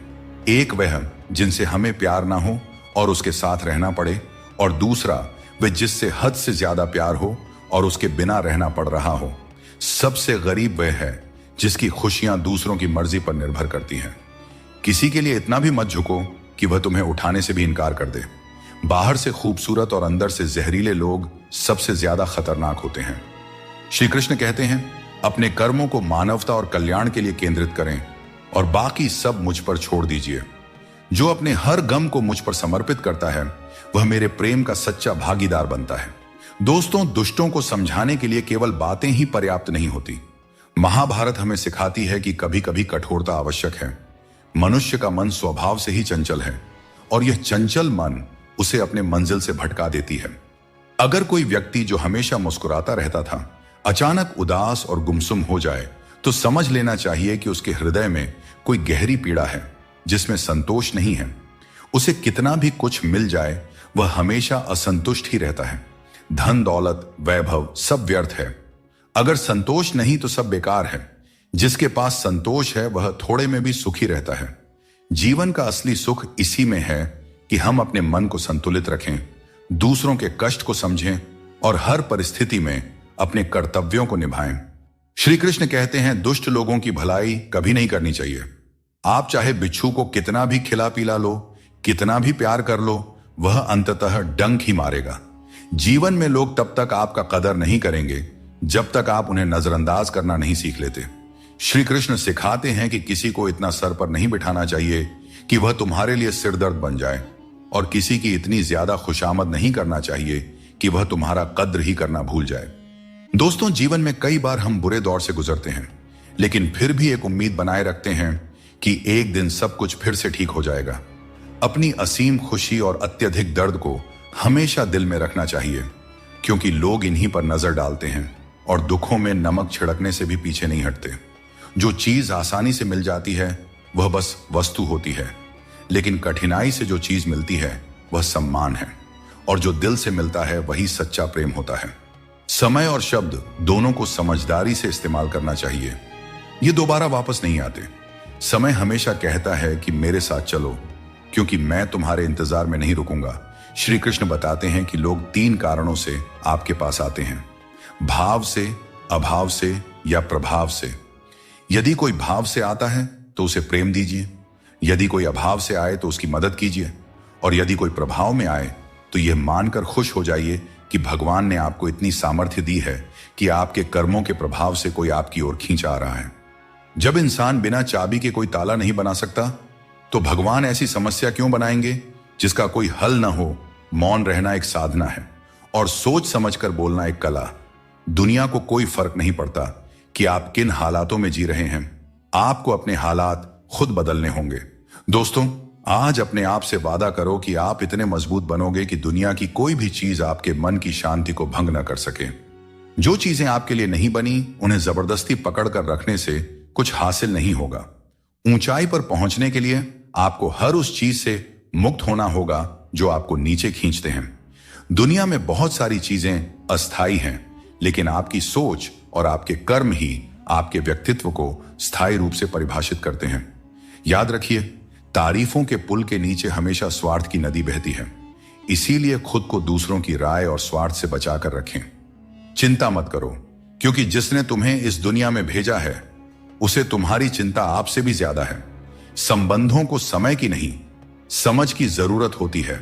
एक वह जिनसे हमें प्यार ना हो और उसके साथ रहना पड़े, और दूसरा वह जिससे हद से ज्यादा प्यार हो और उसके बिना रहना पड़ रहा हो। सबसे गरीब वह है जिसकी खुशियां दूसरों की मर्जी पर निर्भर करती हैं। किसी के लिए इतना भी मत झुको कि वह तुम्हें उठाने से भी इनकार कर दे। बाहर से खूबसूरत और अंदर से जहरीले लोग सबसे ज्यादा खतरनाक होते हैं। श्री कृष्ण कहते हैं अपने कर्मों को मानवता और कल्याण के लिए केंद्रित करें, और बाकी सब मुझ पर छोड़ दीजिए। जो अपने हर गम को मुझ पर समर्पित करता है वह मेरे प्रेम का सच्चा भागीदार बनता है। दोस्तों, दुष्टों को समझाने के लिए केवल बातें ही पर्याप्त नहीं होती। महाभारत हमें सिखाती है कि कभी कभी कठोरता आवश्यक है। मनुष्य का मन स्वभाव से ही चंचल है, और यह चंचल मन उसे अपने मंजिल से भटका देती है। अगर कोई व्यक्ति जो हमेशा मुस्कुराता रहता था अचानक उदास और गुमसुम हो जाए, तो समझ लेना चाहिए कि उसके हृदय में कोई गहरी पीड़ा है जिसमें संतोष नहीं है। उसे कितना भी कुछ मिल जाए वह हमेशा असंतुष्ट ही रहता है। धन दौलत वैभव सब व्यर्थ है। अगर संतोष नहीं तो सब बेकार है। जिसके पास संतोष है वह थोड़े में भी सुखी रहता है। जीवन का असली सुख इसी में है कि हम अपने मन को संतुलित रखें, दूसरों के कष्ट को समझें और हर परिस्थिति में अपने कर्तव्यों को निभाएं। श्री कृष्ण कहते हैं, दुष्ट लोगों की भलाई कभी नहीं करनी चाहिए। आप चाहे बिच्छू को कितना भी खिला पिला लो, कितना भी प्यार कर लो, वह अंततः डंक ही मारेगा। जीवन में लोग तब तक आपका कदर नहीं करेंगे जब तक आप उन्हें नजरअंदाज करना नहीं सीख लेते। श्री कृष्ण सिखाते हैं कि किसी को इतना सर पर नहीं बिठाना चाहिए कि वह तुम्हारे लिए सिरदर्द बन जाए, और किसी की इतनी ज्यादा खुशामद नहीं करना चाहिए कि वह तुम्हारा कद्र ही करना भूल जाए। दोस्तों, जीवन में कई बार हम बुरे दौर से गुजरते हैं, लेकिन फिर भी एक उम्मीद बनाए रखते हैं कि एक दिन सब कुछ फिर से ठीक हो जाएगा। अपनी असीम खुशी और अत्यधिक दर्द को हमेशा दिल में रखना चाहिए, क्योंकि लोग इन्हीं पर नजर डालते हैं और दुखों में नमक छिड़कने से भी पीछे नहीं हटते। जो चीज आसानी से मिल जाती है वह बस वस्तु होती है, लेकिन कठिनाई से जो चीज मिलती है वह सम्मान है, और जो दिल से मिलता है वही सच्चा प्रेम होता है। समय और शब्द दोनों को समझदारी से इस्तेमाल करना चाहिए। ये दोबारा वापस नहीं आते। समय हमेशा कहता है कि मेरे साथ चलो, क्योंकि मैं तुम्हारे इंतजार में नहीं रुकूंगा। श्री कृष्ण बताते हैं कि लोग 3 कारणों से आपके पास आते हैं, भाव से, अभाव से या प्रभाव से। यदि कोई भाव से आता है तो उसे प्रेम दीजिए, यदि कोई अभाव से आए तो उसकी मदद कीजिए, और यदि कोई प्रभाव में आए तो यह मानकर खुश हो जाइए कि भगवान ने आपको इतनी सामर्थ्य दी है कि आपके कर्मों के प्रभाव से कोई आपकी ओर खींच आ रहा है। जब इंसान बिना चाबी के कोई ताला नहीं बना सकता, तो भगवान ऐसी समस्या क्यों बनाएंगे जिसका कोई हल न हो। मौन रहना एक साधना है और सोच समझकर बोलना एक कला। दुनिया को कोई फर्क नहीं पड़ता कि आप किन हालातों में जी रहे हैं, आपको अपने हालात खुद बदलने होंगे। दोस्तों, आज अपने आप से वादा करो कि आप इतने मजबूत बनोगे कि दुनिया की कोई भी चीज आपके मन की शांति को भंग न कर सके। जो चीजें आपके लिए नहीं बनी, उन्हें जबरदस्ती पकड़ कर रखने से कुछ हासिल नहीं होगा। ऊंचाई पर पहुंचने के लिए आपको हर उस चीज से मुक्त होना होगा जो आपको नीचे खींचते हैं। दुनिया में बहुत सारी चीजें अस्थायी हैं, लेकिन आपकी सोच और आपके कर्म ही आपके व्यक्तित्व को स्थायी रूप से परिभाषित करते हैं। याद रखिए, तारीफों के पुल के नीचे हमेशा स्वार्थ की नदी बहती है। इसीलिए खुद को दूसरों की राय और स्वार्थ से बचाकर रखें। चिंता मत करो, क्योंकि जिसने तुम्हें इस दुनिया में भेजा है उसे तुम्हारी चिंता आपसे भी ज्यादा है। संबंधों को समय की नहीं, समझ की जरूरत होती है।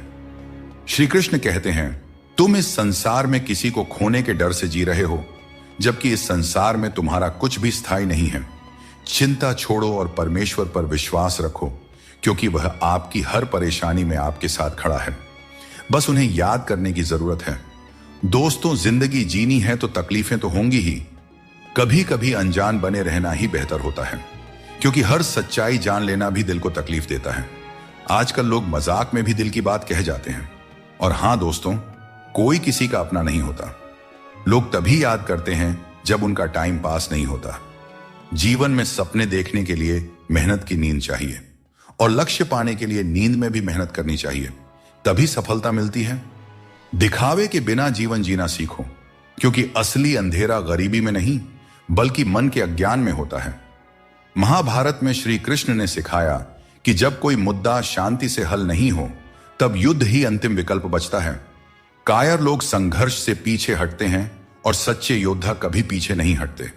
श्री कृष्ण कहते हैं, तुम इस संसार में किसी को खोने के डर से जी रहे हो, जबकि इस संसार में तुम्हारा कुछ भी स्थायी नहीं है। चिंता छोड़ो और परमेश्वर पर विश्वास रखो, क्योंकि वह आपकी हर परेशानी में आपके साथ खड़ा है। बस उन्हें याद करने की जरूरत है। दोस्तों, जिंदगी जीनी है तो तकलीफें तो होंगी ही। कभी कभी अनजान बने रहना ही बेहतर होता है, क्योंकि हर सच्चाई जान लेना भी दिल को तकलीफ देता है। आजकल लोग मजाक में भी दिल की बात कह जाते हैं। और हां दोस्तों, कोई किसी का अपना नहीं होता। लोग तभी याद करते हैं जब उनका टाइम पास नहीं होता। जीवन में सपने देखने के लिए मेहनत की नींद चाहिए, और लक्ष्य पाने के लिए नींद में भी मेहनत करनी चाहिए, तभी सफलता मिलती है। दिखावे के बिना जीवन जीना सीखो, क्योंकि असली अंधेरा गरीबी में नहीं बल्कि मन के अज्ञान में होता है। महाभारत में श्री कृष्ण ने सिखाया कि जब कोई मुद्दा शांति से हल नहीं हो, तब युद्ध ही अंतिम विकल्प बचता है। कायर लोग संघर्ष से पीछे हटते हैं और सच्चे योद्धा कभी पीछे नहीं हटते।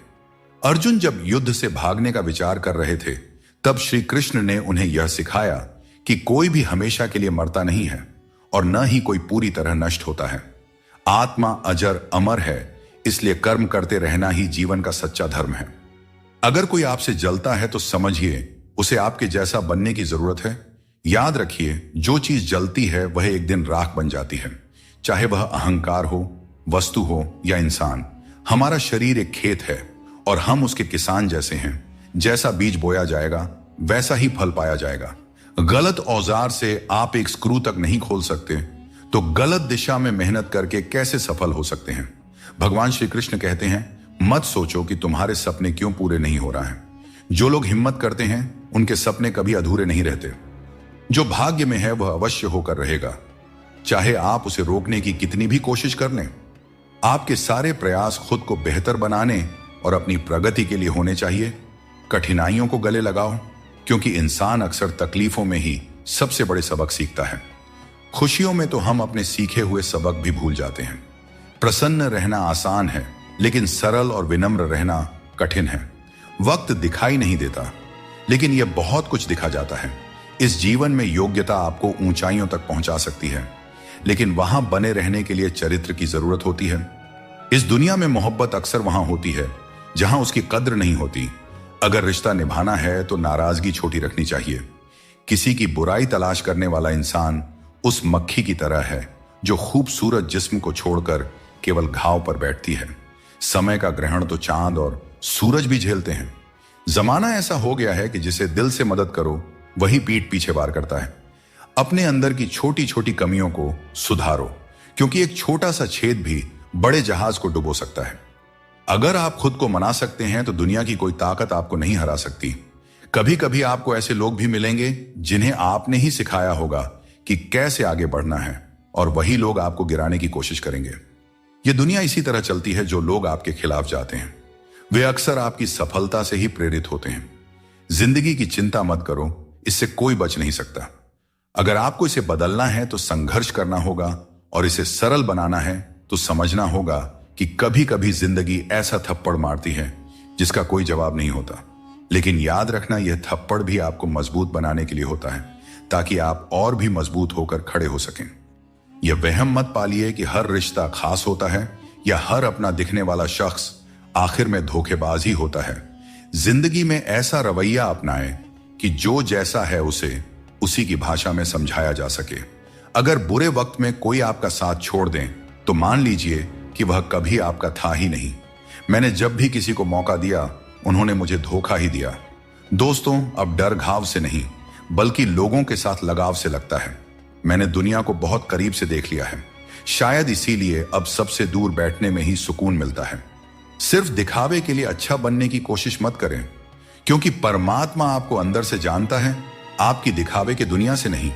अर्जुन जब युद्ध से भागने का विचार कर रहे थे, तब श्री कृष्ण ने उन्हें यह सिखाया कि कोई भी हमेशा के लिए मरता नहीं है और न ही कोई पूरी तरह नष्ट होता है। आत्मा अजर अमर है, इसलिए कर्म करते रहना ही जीवन का सच्चा धर्म है। अगर कोई आपसे जलता है तो समझिए उसे आपके जैसा बनने की जरूरत है। याद रखिए, जो चीज जलती है वह एक दिन राख बन जाती है, चाहे वह अहंकार हो, वस्तु हो या इंसान। हमारा शरीर एक खेत है और हम उसके किसान जैसे हैं। जैसा बीज बोया जाएगा वैसा ही फल पाया जाएगा। गलत औजार से आप एक स्क्रू तक नहीं खोल सकते, तो गलत दिशा में मेहनत करके कैसे सफल हो सकते हैं। भगवान श्री कृष्ण कहते हैं, मत सोचो कि तुम्हारे सपने क्यों पूरे नहीं हो रहा है। जो लोग हिम्मत करते हैं उनके सपने कभी अधूरे नहीं रहते। जो भाग्य में है वह अवश्य होकर रहेगा। चाहे आप उसे रोकने की कितनी भी कोशिश कर लें। आपके सारे प्रयास खुद को बेहतर बनाने और अपनी प्रगति के लिए होने चाहिए। कठिनाइयों को गले लगाओ, क्योंकि इंसान अक्सर तकलीफों में ही सबसे बड़े सबक सीखता है। खुशियों में तो हम अपने सीखे हुए सबक भी भूल जाते हैं। प्रसन्न रहना आसान है, लेकिन सरल और विनम्र रहना कठिन है। वक्त दिखाई नहीं देता, लेकिन यह बहुत कुछ दिखा जाता है। इस जीवन में योग्यता आपको ऊंचाइयों तक पहुंचा सकती है, लेकिन वहां बने रहने के लिए चरित्र की जरूरत होती है। इस दुनिया में मोहब्बत अक्सर वहां होती है जहां उसकी कद्र नहीं होती। अगर रिश्ता निभाना है तो नाराजगी छोटी रखनी चाहिए। किसी की बुराई तलाश करने वाला इंसान उस मक्खी की तरह है जो खूबसूरत जिस्म को छोड़कर केवल घाव पर बैठती है। समय का ग्रहण तो चांद और सूरज भी झेलते हैं। जमाना ऐसा हो गया है कि जिसे दिल से मदद करो वही पीठ पीछे वार करता है। अपने अंदर की छोटी छोटी कमियों को सुधारो, क्योंकि एक छोटा सा छेद भी बड़े जहाज को डुबो सकता है। अगर आप खुद को मना सकते हैं तो दुनिया की कोई ताकत आपको नहीं हरा सकती। कभी कभी आपको ऐसे लोग भी मिलेंगे जिन्हें आपने ही सिखाया होगा कि कैसे आगे बढ़ना है, और वही लोग आपको गिराने की कोशिश करेंगे। यह दुनिया इसी तरह चलती है। जो लोग आपके खिलाफ जाते हैं वे अक्सर आपकी सफलता से ही प्रेरित होते हैं। जिंदगी की चिंता मत करो, इससे कोई बच नहीं सकता। अगर आपको इसे बदलना है तो संघर्ष करना होगा, और इसे सरल बनाना है तो समझना होगा कि कभी कभी जिंदगी ऐसा थप्पड़ मारती है जिसका कोई जवाब नहीं होता। लेकिन याद रखना, यह थप्पड़ भी आपको मजबूत बनाने के लिए होता है, ताकि आप और भी मजबूत होकर खड़े हो सकें। यह वहम मत पालिए कि हर रिश्ता खास होता है या हर अपना दिखने वाला शख्स आखिर में धोखेबाज ही होता है। जिंदगी में ऐसा रवैया अपनाएं कि जो जैसा है उसे उसी की भाषा में समझाया जा सके। अगर बुरे वक्त में कोई आपका साथ छोड़ दें तो मान लीजिए कि वह कभी आपका था ही नहीं। मैंने जब भी किसी को मौका दिया उन्होंने मुझे धोखा ही दिया। दोस्तों, अब डर घाव से नहीं बल्कि लोगों के साथ लगाव से लगता है। मैंने दुनिया को बहुत करीब से देख लिया है। शायद इसीलिए अब सबसे दूर बैठने में ही सुकून मिलता है। सिर्फ दिखावे के लिए अच्छा बनने की कोशिश मत करें, क्योंकि परमात्मा आपको अंदर से जानता है, आपकी दिखावे के दुनिया से नहीं।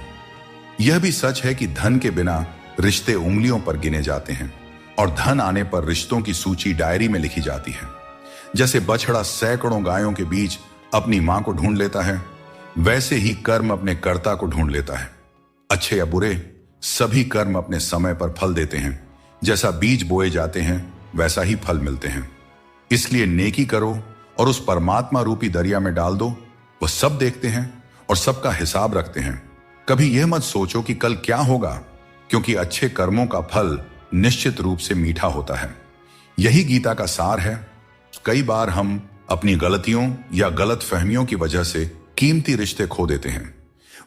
यह भी सच है कि धन के बिना रिश्ते उंगलियों पर गिने जाते हैं, और धन आने पर रिश्तों की सूची डायरी में लिखी जाती है। जैसे बछड़ा सैकड़ों गायों के बीच अपनी मां को ढूंढ लेता है, वैसे ही कर्म अपने कर्ता को ढूंढ लेता है। अच्छे या बुरे, सभी कर्म अपने समय पर फल देते हैं। जैसा बीज बोए जाते हैं वैसा ही फल मिलते हैं। इसलिए नेकी करो और उस परमात्मा रूपी दरिया में डाल दो। वह सब देखते हैं और सबका हिसाब रखते हैं। कभी यह मत सोचो कि कल क्या होगा, क्योंकि अच्छे कर्मों का फल निश्चित रूप से मीठा होता है। यही गीता का सार है। कई बार हम अपनी गलतियों या गलत फहमियों की वजह से कीमती रिश्ते खो देते हैं।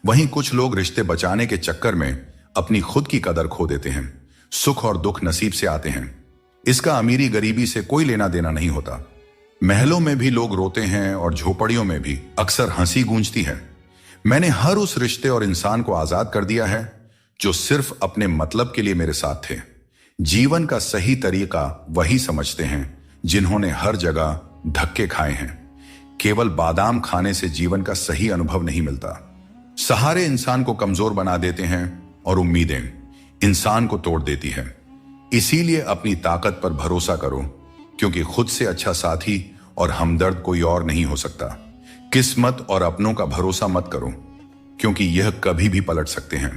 वहीं कुछ लोग रिश्ते बचाने के चक्कर में अपनी खुद की कदर खो देते हैं। सुख और दुख नसीब से आते हैं। इसका अमीरी गरीबी से कोई लेना देना नहीं होता। महलों में भी लोग रोते हैं और झोपड़ियों में भी अक्सर हंसी गूंजती है। मैंने हर उस रिश्ते और इंसान को आजाद कर दिया है जो सिर्फ अपने मतलब के लिए मेरे साथ थे। जीवन का सही तरीका वही समझते हैं जिन्होंने हर जगह धक्के खाए हैं। केवल बादाम खाने से जीवन का सही अनुभव नहीं मिलता। सहारे इंसान को कमजोर बना देते हैं और उम्मीदें इंसान को तोड़ देती है। इसीलिए अपनी ताकत पर भरोसा करो, क्योंकि खुद से अच्छा साथी और हमदर्द कोई और नहीं हो सकता। किस्मत और अपनों का भरोसा मत करो, क्योंकि यह कभी भी पलट सकते हैं।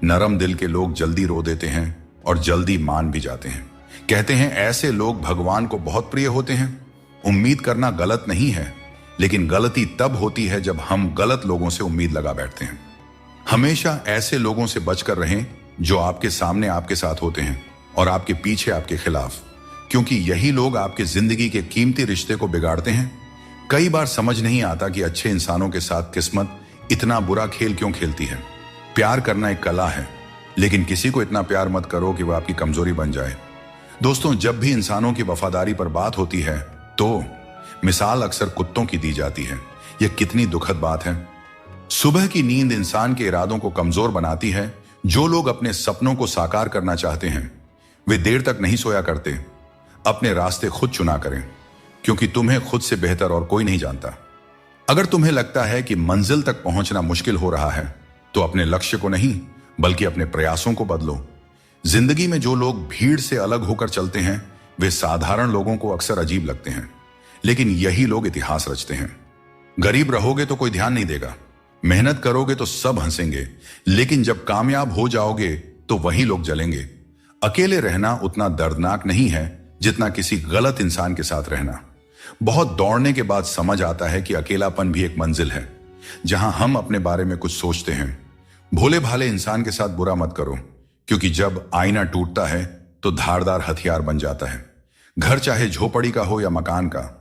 नरम दिल के लोग जल्दी रो देते हैं और जल्दी मान भी जाते हैं। कहते हैं ऐसे लोग भगवान को बहुत प्रिय होते हैं। उम्मीद करना गलत नहीं है, लेकिन गलती तब होती है जब हम गलत लोगों से उम्मीद लगा बैठते हैं। हमेशा ऐसे लोगों से बचकर रहें जो आपके सामने आपके साथ होते हैं और आपके पीछे आपके खिलाफ, क्योंकि यही लोग आपके जिंदगी के कीमती रिश्ते को बिगाड़ते हैं। कई बार समझ नहीं आता कि अच्छे इंसानों के साथ किस्मत इतना बुरा खेल क्यों खेलती है। प्यार करना एक कला है, लेकिन किसी को इतना प्यार मत करो कि वह आपकी कमजोरी बन जाए। दोस्तों, जब भी इंसानों की वफादारी पर बात होती है तो मिसाल अक्सर कुत्तों की दी जाती है। यह कितनी दुखद बात है। सुबह की नींद इंसान के इरादों को कमजोर बनाती है। जो लोग अपने सपनों को साकार करना चाहते हैं वे देर तक नहीं सोया करते। अपने रास्ते खुद चुना करें, क्योंकि तुम्हें खुद से बेहतर और कोई नहीं जानता। अगर तुम्हें लगता है कि मंजिल तक पहुंचना मुश्किल हो रहा है तो अपने लक्ष्य को नहीं बल्कि अपने प्रयासों को बदलो। जिंदगी में जो लोग भीड़ से अलग होकर चलते हैं वे साधारण लोगों को अक्सर अजीब लगते हैं, लेकिन यही लोग इतिहास रचते हैं। गरीब रहोगे तो कोई ध्यान नहीं देगा, मेहनत करोगे तो सब हंसेंगे, लेकिन जब कामयाब हो जाओगे तो वही लोग जलेंगे। अकेले रहना उतना दर्दनाक नहीं है जितना किसी गलत इंसान के साथ रहना। बहुत दौड़ने के बाद समझ आता है कि अकेलापन भी एक मंजिल है जहां हम अपने बारे में कुछ सोचते हैं। भोले भाले इंसान के साथ बुरा मत करो, क्योंकि जब आईना टूटता है तो धारदार हथियार बन जाता है। घर चाहे झोपड़ी का हो या मकान का,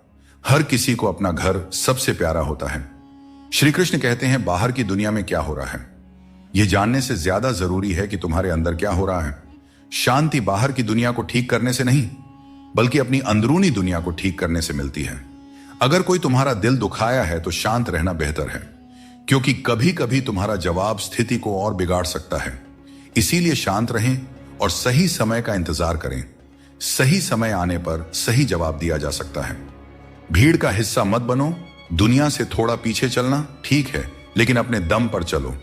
हर किसी को अपना घर सबसे प्यारा होता है। श्री कृष्ण कहते हैं बाहर की दुनिया में क्या हो रहा है यह जानने से ज्यादा जरूरी है कि तुम्हारे अंदर क्या हो रहा है। शांति बाहर की दुनिया को ठीक करने से नहीं, बल्कि अपनी अंदरूनी दुनिया को ठीक करने से मिलती है। अगर कोई तुम्हारा दिल दुखाया है तो शांत रहना बेहतर है, क्योंकि कभी कभी तुम्हारा जवाब स्थिति को और बिगाड़ सकता है। इसीलिए शांत रहें और सही समय का इंतजार करें। सही समय आने पर सही जवाब दिया जा सकता है। भीड़ का हिस्सा मत बनो। दुनिया से थोड़ा पीछे चलना ठीक है, लेकिन अपने दम पर चलो।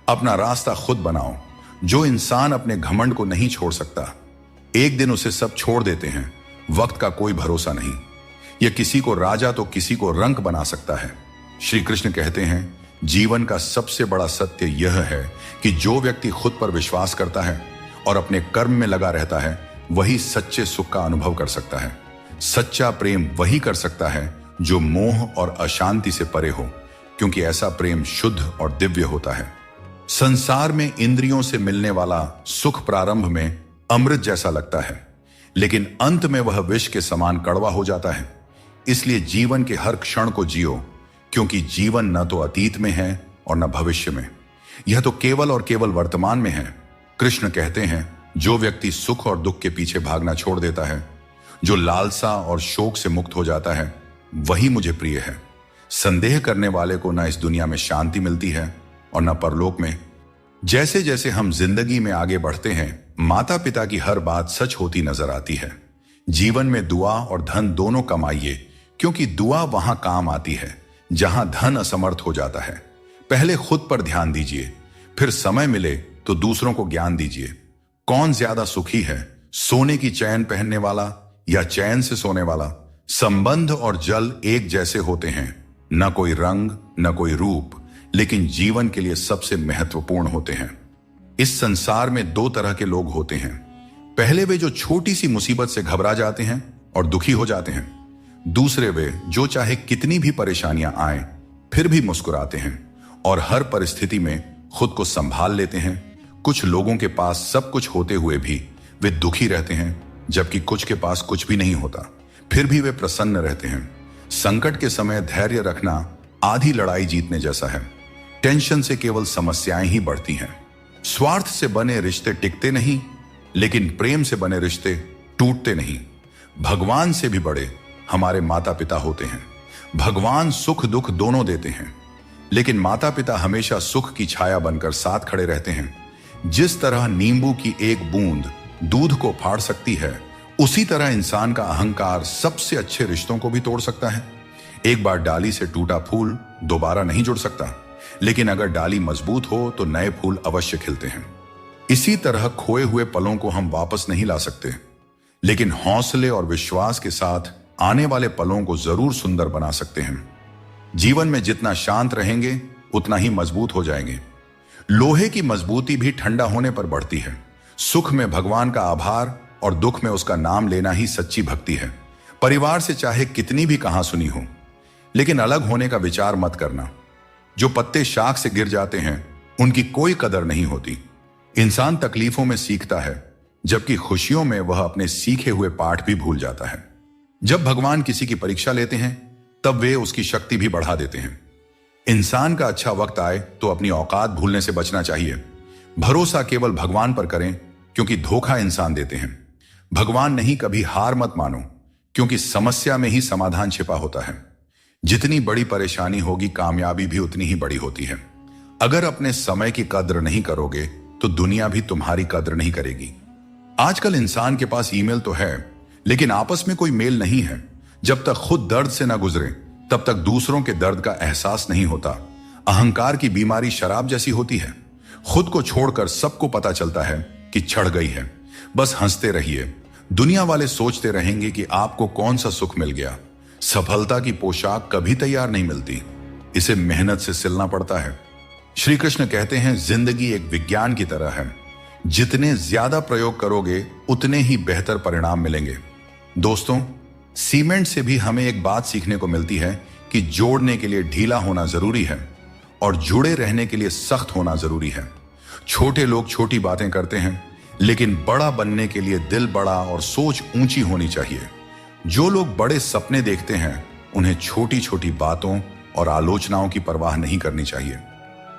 अपना रास्ता खुद बनाओ। जो इंसान अपने घमंड को नहीं छोड़ सकता, एक दिन उसे सब छोड़ देते हैं। वक्त का कोई भरोसा नहीं। यह किसी को राजा तो किसी को रंक बना सकता है। श्री कृष्ण कहते हैं जीवन का सबसे बड़ा सत्य यह है कि जो व्यक्ति खुद पर विश्वास करता है और अपने कर्म में लगा रहता है वही सच्चे सुख का अनुभव कर सकता है। सच्चा प्रेम वही कर सकता है जो मोह और अशांति से परे हो, क्योंकि ऐसा प्रेम शुद्ध और दिव्य होता है। संसार में इंद्रियों से मिलने वाला सुख प्रारंभ में अमृत जैसा लगता है, लेकिन अंत में वह विष के समान कड़वा हो जाता है। इसलिए जीवन के हर क्षण को जियो, क्योंकि जीवन न तो अतीत में है और न भविष्य में, यह तो केवल और केवल वर्तमान में है। कृष्ण कहते हैं जो व्यक्ति सुख और दुख के पीछे भागना छोड़ देता है, जो लालसा और शोक से मुक्त हो जाता है, वही मुझे प्रिय है। संदेह करने वाले को न इस दुनिया में शांति मिलती है और न परलोक में। जैसे जैसे हम जिंदगी में आगे बढ़ते हैं, माता पिता की हर बात सच होती नजर आती है। जीवन में दुआ और धन दोनों कमाइए, क्योंकि दुआ वहां काम आती है जहां धन असमर्थ हो जाता है। पहले खुद पर ध्यान दीजिए, फिर समय मिले तो दूसरों को ज्ञान दीजिए। कौन ज्यादा सुखी है, सोने की चैन पहनने वाला या चैन से सोने वाला? संबंध और जल एक जैसे होते हैं, न कोई रंग न कोई रूप, लेकिन जीवन के लिए सबसे महत्वपूर्ण होते हैं। इस संसार में दो तरह के लोग होते हैं। पहले वे जो छोटी सी मुसीबत से घबरा जाते हैं और दुखी हो जाते हैं। दूसरे वे जो चाहे कितनी भी परेशानियां आए फिर भी मुस्कुराते हैं और हर परिस्थिति में खुद को संभाल लेते हैं। कुछ लोगों के पास सब कुछ होते हुए भी वे दुखी रहते हैं, जबकि कुछ के पास कुछ भी नहीं होता, फिर भी वे प्रसन्न रहते हैं। संकट के समय धैर्य रखना आधी लड़ाई जीतने जैसा है। टेंशन से केवल समस्याएं ही बढ़ती हैं। स्वार्थ से बने रिश्ते टिकते नहीं, लेकिन प्रेम से बने रिश्ते टूटते नहीं। भगवान से भी बड़े हमारे माता पिता होते हैं। भगवान सुख दुख दोनों देते हैं, लेकिन माता पिता हमेशा सुख की छाया बनकर साथ खड़े रहते हैं। जिस तरह नींबू की एक बूंद दूध को फाड़ सकती है, उसी तरह इंसान का अहंकार सबसे अच्छे रिश्तों को भी तोड़ सकता है। एक बार डाली से टूटा फूल दोबारा नहीं जुड़ सकता, लेकिन अगर डाली मजबूत हो तो नए फूल अवश्य खिलते हैं। इसी तरह खोए हुए पलों को हम वापस नहीं ला सकते, लेकिन हौसले और विश्वास के साथ आने वाले पलों को जरूर सुंदर बना सकते हैं। जीवन में जितना शांत रहेंगे उतना ही मजबूत हो जाएंगे। लोहे की मजबूती भी ठंडा होने पर बढ़ती है। सुख में भगवान का आभार और दुख में उसका नाम लेना ही सच्ची भक्ति है। परिवार से चाहे कितनी भी कहां सुनी हो, लेकिन अलग होने का विचार मत करना। जो पत्ते शाख से गिर जाते हैं उनकी कोई कदर नहीं होती। इंसान तकलीफों में सीखता है, जबकि खुशियों में वह अपने सीखे हुए पाठ भी भूल जाता है। जब भगवान किसी की परीक्षा लेते हैं तब वे उसकी शक्ति भी बढ़ा देते हैं। इंसान का अच्छा वक्त आए तो अपनी औकात भूलने से बचना चाहिए। भरोसा केवल भगवान पर करें, क्योंकि धोखा इंसान देते हैं। भगवान नहीं, कभी हार मत मानो, क्योंकि समस्या में ही समाधान छिपा होता है। जितनी बड़ी परेशानी होगी, कामयाबी भी उतनी ही बड़ी होती है। अगर अपने समय की कद्र नहीं करोगे तो दुनिया भी तुम्हारी कद्र नहीं करेगी। आजकल इंसान के पास ईमेल तो है, लेकिन आपस में कोई मेल नहीं है। जब तक खुद दर्द से ना गुजरे तब तक दूसरों के दर्द का एहसास नहीं होता। अहंकार की बीमारी शराब जैसी होती है। खुद को छोड़कर सबको पता चलता है कि चढ़ गई है। बस हंसते रहिए। दुनिया वाले सोचते रहेंगे कि आपको कौन सा सुख मिल गया। सफलता की पोशाक कभी तैयार नहीं मिलती, इसे मेहनत से सिलना पड़ता है। श्री कृष्ण कहते हैं, जिंदगी एक विज्ञान की तरह है, जितने ज्यादा प्रयोग करोगे उतने ही बेहतर परिणाम मिलेंगे। दोस्तों, सीमेंट से भी हमें एक बात सीखने को मिलती है कि जोड़ने के लिए ढीला होना जरूरी है और जुड़े रहने के लिए सख्त होना जरूरी है। छोटे लोग छोटी बातें करते हैं, लेकिन बड़ा बनने के लिए दिल बड़ा और सोच ऊंची होनी चाहिए। जो लोग बड़े सपने देखते हैं, उन्हें छोटी छोटी बातों और आलोचनाओं की परवाह नहीं करनी चाहिए।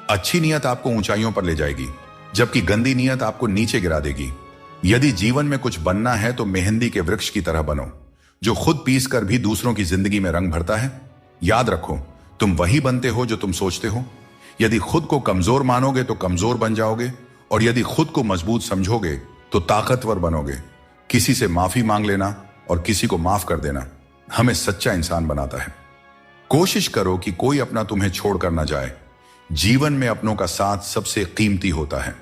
अच्छी नीयत आपको ऊंचाइयों पर ले जाएगी, जबकि गंदी नीयत आपको नीचे गिरा देगी। यदि जीवन में कुछ बनना है तो मेहंदी के वृक्ष की तरह बनो, जो खुद पीस कर भी दूसरों की जिंदगी में रंग भरता है। याद रखो, तुम वही बनते हो जो तुम सोचते हो। यदि खुद को कमजोर मानोगे तो कमजोर बन जाओगे, और यदि खुद को मजबूत समझोगे तो ताकतवर बनोगे। किसी से माफी मांग लेना और किसी को माफ कर देना हमें सच्चा इंसान बनाता है। कोशिश करो कि कोई अपना तुम्हें छोड़कर ना जाए। जीवन में अपनों का साथ सबसे कीमती होता है।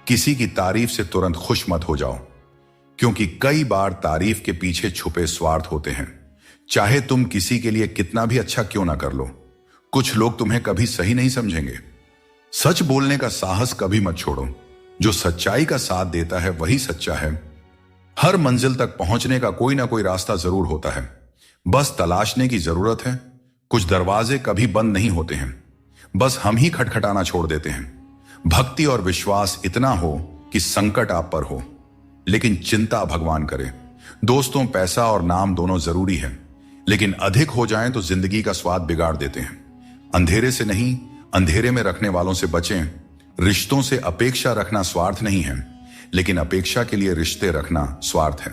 किसी की तारीफ से तुरंत खुश मत हो जाओ, क्योंकि कई बार तारीफ के पीछे छुपे स्वार्थ होते हैं। चाहे तुम किसी के लिए कितना भी अच्छा क्यों ना कर लो, कुछ लोग तुम्हें कभी सही नहीं समझेंगे। सच बोलने का साहस कभी मत छोड़ो। जो सच्चाई का साथ देता है वही सच्चा है। हर मंजिल तक पहुंचने का कोई ना कोई रास्ता जरूर होता है, बस तलाशने की जरूरत है। कुछ दरवाजे कभी बंद नहीं होते हैं, बस हम ही खटखटाना छोड़ देते हैं। भक्ति और विश्वास इतना हो कि संकट आप पर हो, लेकिन चिंता भगवान करे। दोस्तों, पैसा और नाम दोनों जरूरी है, लेकिन अधिक हो जाएं तो जिंदगी का स्वाद बिगाड़ देते हैं। अंधेरे से नहीं, अंधेरे में रखने वालों से बचें। रिश्तों से अपेक्षा रखना स्वार्थ नहीं है, लेकिन अपेक्षा के लिए रिश्ते रखना स्वार्थ है।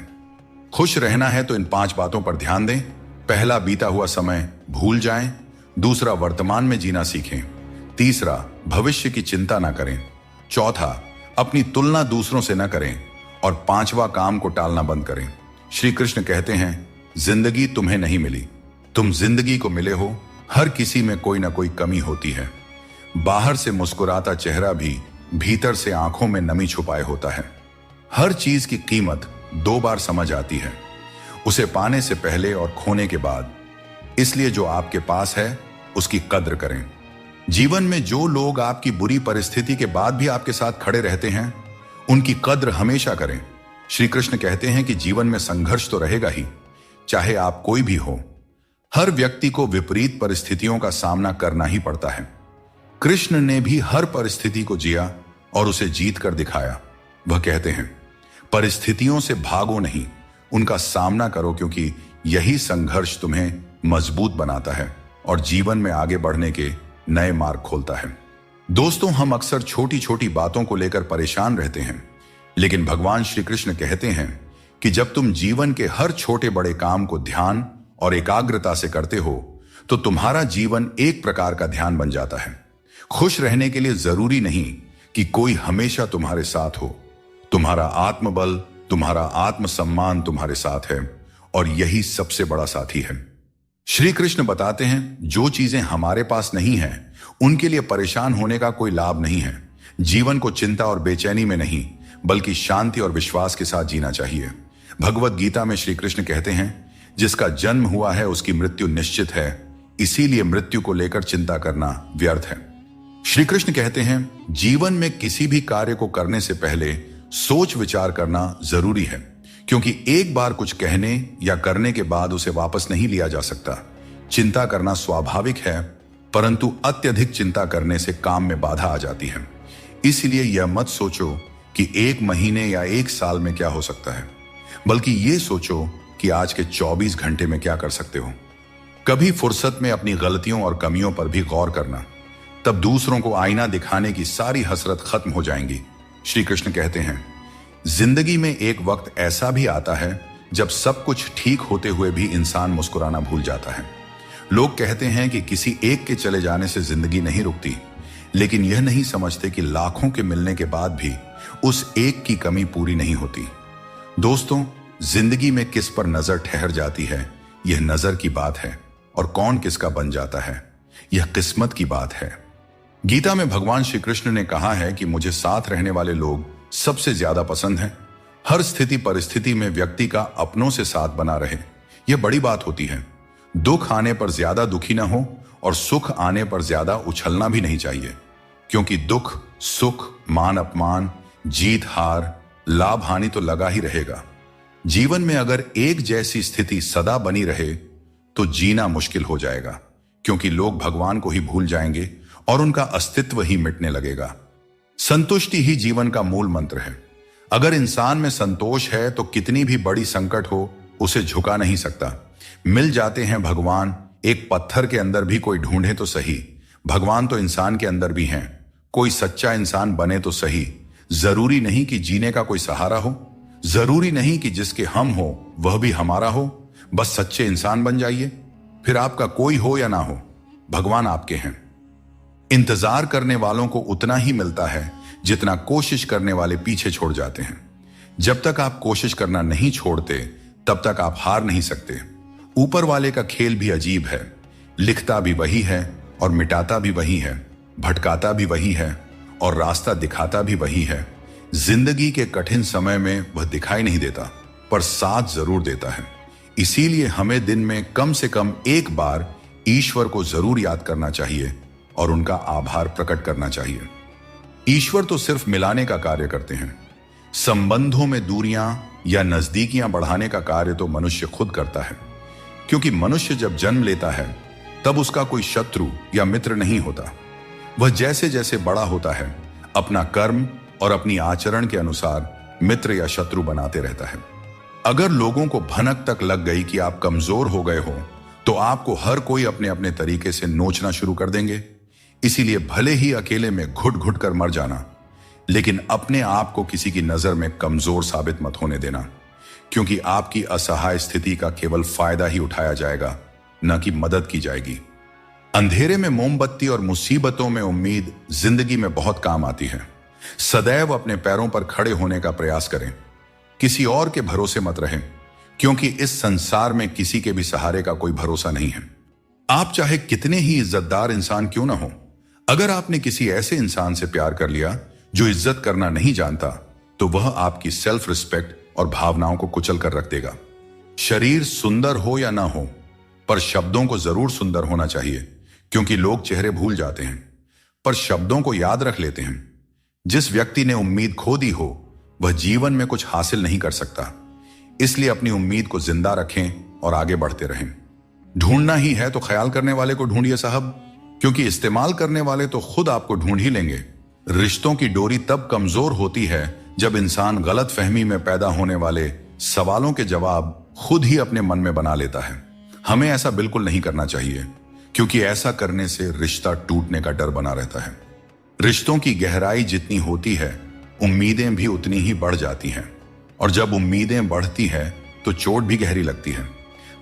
खुश रहना है तो इन 5 बातों पर ध्यान दें। पहला, बीता हुआ समय भूल जाएं। दूसरा, वर्तमान में जीना सीखें। तीसरा, भविष्य की चिंता ना करें। चौथा, अपनी तुलना दूसरों से ना करें। और 5वां, काम को टालना बंद करें। श्री कृष्ण कहते हैं, जिंदगी तुम्हें नहीं मिली, तुम जिंदगी को मिले हो। हर किसी में कोई ना कोई कमी होती है। बाहर से मुस्कुराता चेहरा भी भीतर से आंखों में नमी छुपाए होता है। हर चीज की कीमत 2 बार समझ आती है, उसे पाने से पहले और खोने के बाद। इसलिए जो आपके पास है उसकी कद्र करें। जीवन में जो लोग आपकी बुरी परिस्थिति के बाद भी आपके साथ खड़े रहते हैं, उनकी कद्र हमेशा करें। श्री कृष्ण कहते हैं कि जीवन में संघर्ष तो रहेगा ही, चाहे आप कोई भी हो। हर व्यक्ति को विपरीत परिस्थितियों का सामना करना ही पड़ता है। कृष्ण ने भी हर परिस्थिति को जिया और उसे जीत कर दिखाया। वह कहते हैं, परिस्थितियों से भागो नहीं, उनका सामना करो, क्योंकि यही संघर्ष तुम्हें मजबूत बनाता है और जीवन में आगे बढ़ने के नए मार्ग खोलता है। दोस्तों, हम अक्सर छोटी छोटी बातों को लेकर परेशान रहते हैं, लेकिन भगवान श्री कृष्ण कहते हैं कि जब तुम जीवन के हर छोटे बड़े काम को ध्यान और एकाग्रता से करते हो, तो तुम्हारा जीवन एक प्रकार का ध्यान बन जाता है। खुश रहने के लिए जरूरी नहीं कि कोई हमेशा तुम्हारे साथ हो। तुम्हारा आत्मबल, तुम्हारा आत्मसम्मान तुम्हारे साथ है, और यही सबसे बड़ा साथी है। श्री कृष्ण बताते हैं, जो चीजें हमारे पास नहीं हैं, उनके लिए परेशान होने का कोई लाभ नहीं है। जीवन को चिंता और बेचैनी में नहीं, बल्कि शांति और विश्वास के साथ जीना चाहिए। भगवत गीता में श्री कृष्ण कहते हैं, जिसका जन्म हुआ है उसकी मृत्यु निश्चित है, इसीलिए मृत्यु को लेकर चिंता करना व्यर्थ है। श्री कृष्ण कहते हैं, जीवन में किसी भी कार्य को करने से पहले सोच विचार करना जरूरी है, क्योंकि एक बार कुछ कहने या करने के बाद उसे वापस नहीं लिया जा सकता। चिंता करना स्वाभाविक है, परंतु अत्यधिक चिंता करने से काम में बाधा आ जाती है। इसलिए यह मत सोचो कि 1 महीने या 1 साल में क्या हो सकता है, बल्कि ये सोचो कि आज के 24 घंटे में क्या कर सकते हो। कभी फुर्सत में अपनी गलतियों और कमियों पर भी गौर करना, तब दूसरों को आईना दिखाने की सारी हसरत खत्म हो जाएंगी। श्री कृष्ण कहते हैं, जिंदगी में एक वक्त ऐसा भी आता है जब सब कुछ ठीक होते हुए भी इंसान मुस्कुराना भूल जाता है। लोग कहते हैं कि किसी एक के चले जाने से जिंदगी नहीं रुकती, लेकिन यह नहीं समझते कि लाखों के मिलने के बाद भी उस एक की कमी पूरी नहीं होती। दोस्तों, जिंदगी में किस पर नजर ठहर जाती है, यह नजर की बात है, और कौन किसका बन जाता है, यह किस्मत की बात है। गीता में भगवान श्री कृष्ण ने कहा है कि मुझे साथ रहने वाले लोग सबसे ज्यादा पसंद हैं। हर स्थिति परिस्थिति में व्यक्ति का अपनों से साथ बना रहे, यह बड़ी बात होती है। दुख आने पर ज्यादा दुखी ना हो और सुख आने पर ज्यादा उछलना भी नहीं चाहिए, क्योंकि दुख सुख मान अपमान जीत हार लाभ हानि तो लगा ही रहेगा। जीवन में अगर एक जैसी स्थिति सदा बनी रहे तो जीना मुश्किल हो जाएगा, क्योंकि लोग भगवान को ही भूल जाएंगे और उनका अस्तित्व ही मिटने लगेगा। संतुष्टि ही जीवन का मूल मंत्र है। अगर इंसान में संतोष है तो कितनी भी बड़ी संकट हो उसे झुका नहीं सकता। मिल जाते हैं भगवान, एक पत्थर के अंदर भी कोई ढूंढे तो सही। भगवान तो इंसान के अंदर भी हैं। कोई सच्चा इंसान बने तो सही। जरूरी नहीं कि जीने का कोई सहारा हो, जरूरी नहीं कि जिसके हम हो वह भी हमारा हो। बस सच्चे इंसान बन जाइए, फिर आपका कोई हो या ना हो, भगवान आपके हैं। इंतजार करने वालों को उतना ही मिलता है जितना कोशिश करने वाले पीछे छोड़ जाते हैं। जब तक आप कोशिश करना नहीं छोड़ते तब तक आप हार नहीं सकते। ऊपर वाले का खेल भी अजीब है, लिखता भी वही है और मिटाता भी वही है, भटकाता भी वही है और रास्ता दिखाता भी वही है। जिंदगी के कठिन समय में वह दिखाई नहीं देता पर साथ जरूर देता है। इसीलिए हमें दिन में कम से कम एक बार ईश्वर को जरूर याद करना चाहिए और उनका आभार प्रकट करना चाहिए। ईश्वर तो सिर्फ मिलाने का कार्य करते हैं। संबंधों में दूरियां या नजदीकियां बढ़ाने का कार्य तो मनुष्य खुद करता है, क्योंकि मनुष्य जब जन्म लेता है तब उसका कोई शत्रु या मित्र नहीं होता। वह जैसे जैसे बड़ा होता है अपना कर्म और अपनी आचरण के अनुसार मित्र या शत्रु बनाते रहता है। अगर लोगों को भनक तक लग गई कि आप कमजोर हो गए हो तो आपको हर कोई अपने अपने तरीके से नोचना शुरू कर देंगे। इसीलिए भले ही अकेले में घुट घुट कर मर जाना, लेकिन अपने आप को किसी की नजर में कमजोर साबित मत होने देना, क्योंकि आपकी असहाय स्थिति का केवल फायदा ही उठाया जाएगा, न कि मदद की जाएगी। अंधेरे में मोमबत्ती और मुसीबतों में उम्मीद जिंदगी में बहुत काम आती है। सदैव अपने पैरों पर खड़े होने का प्रयास करें, किसी और के भरोसे मत रहें, क्योंकि इस संसार में किसी के भी सहारे का कोई भरोसा नहीं है। आप चाहे कितने ही इज्जतदार इंसान क्यों ना हो, अगर आपने किसी ऐसे इंसान से प्यार कर लिया जो इज्जत करना नहीं जानता, तो वह आपकी सेल्फ रिस्पेक्ट और भावनाओं को कुचल कर रख देगा। शरीर सुंदर हो या ना हो, पर शब्दों को जरूर सुंदर होना चाहिए, क्योंकि लोग चेहरे भूल जाते हैं पर शब्दों को याद रख लेते हैं। जिस व्यक्ति ने उम्मीद खो दी हो वह जीवन में कुछ हासिल नहीं कर सकता। इसलिए अपनी उम्मीद को जिंदा रखें और आगे बढ़ते रहें। ढूंढना ही है तो ख्याल करने वाले को ढूंढिए साहब, क्योंकि इस्तेमाल करने वाले तो खुद आपको ढूंढ ही लेंगे। रिश्तों की डोरी तब कमजोर होती है जब इंसान गलत फहमी में पैदा होने वाले सवालों के जवाब खुद ही अपने मन में बना लेता है। हमें ऐसा बिल्कुल नहीं करना चाहिए, क्योंकि ऐसा करने से रिश्ता टूटने का डर बना रहता है। रिश्तों की गहराई जितनी होती है उम्मीदें भी उतनी ही बढ़ जाती हैं, और जब उम्मीदें बढ़ती है तो चोट भी गहरी लगती है।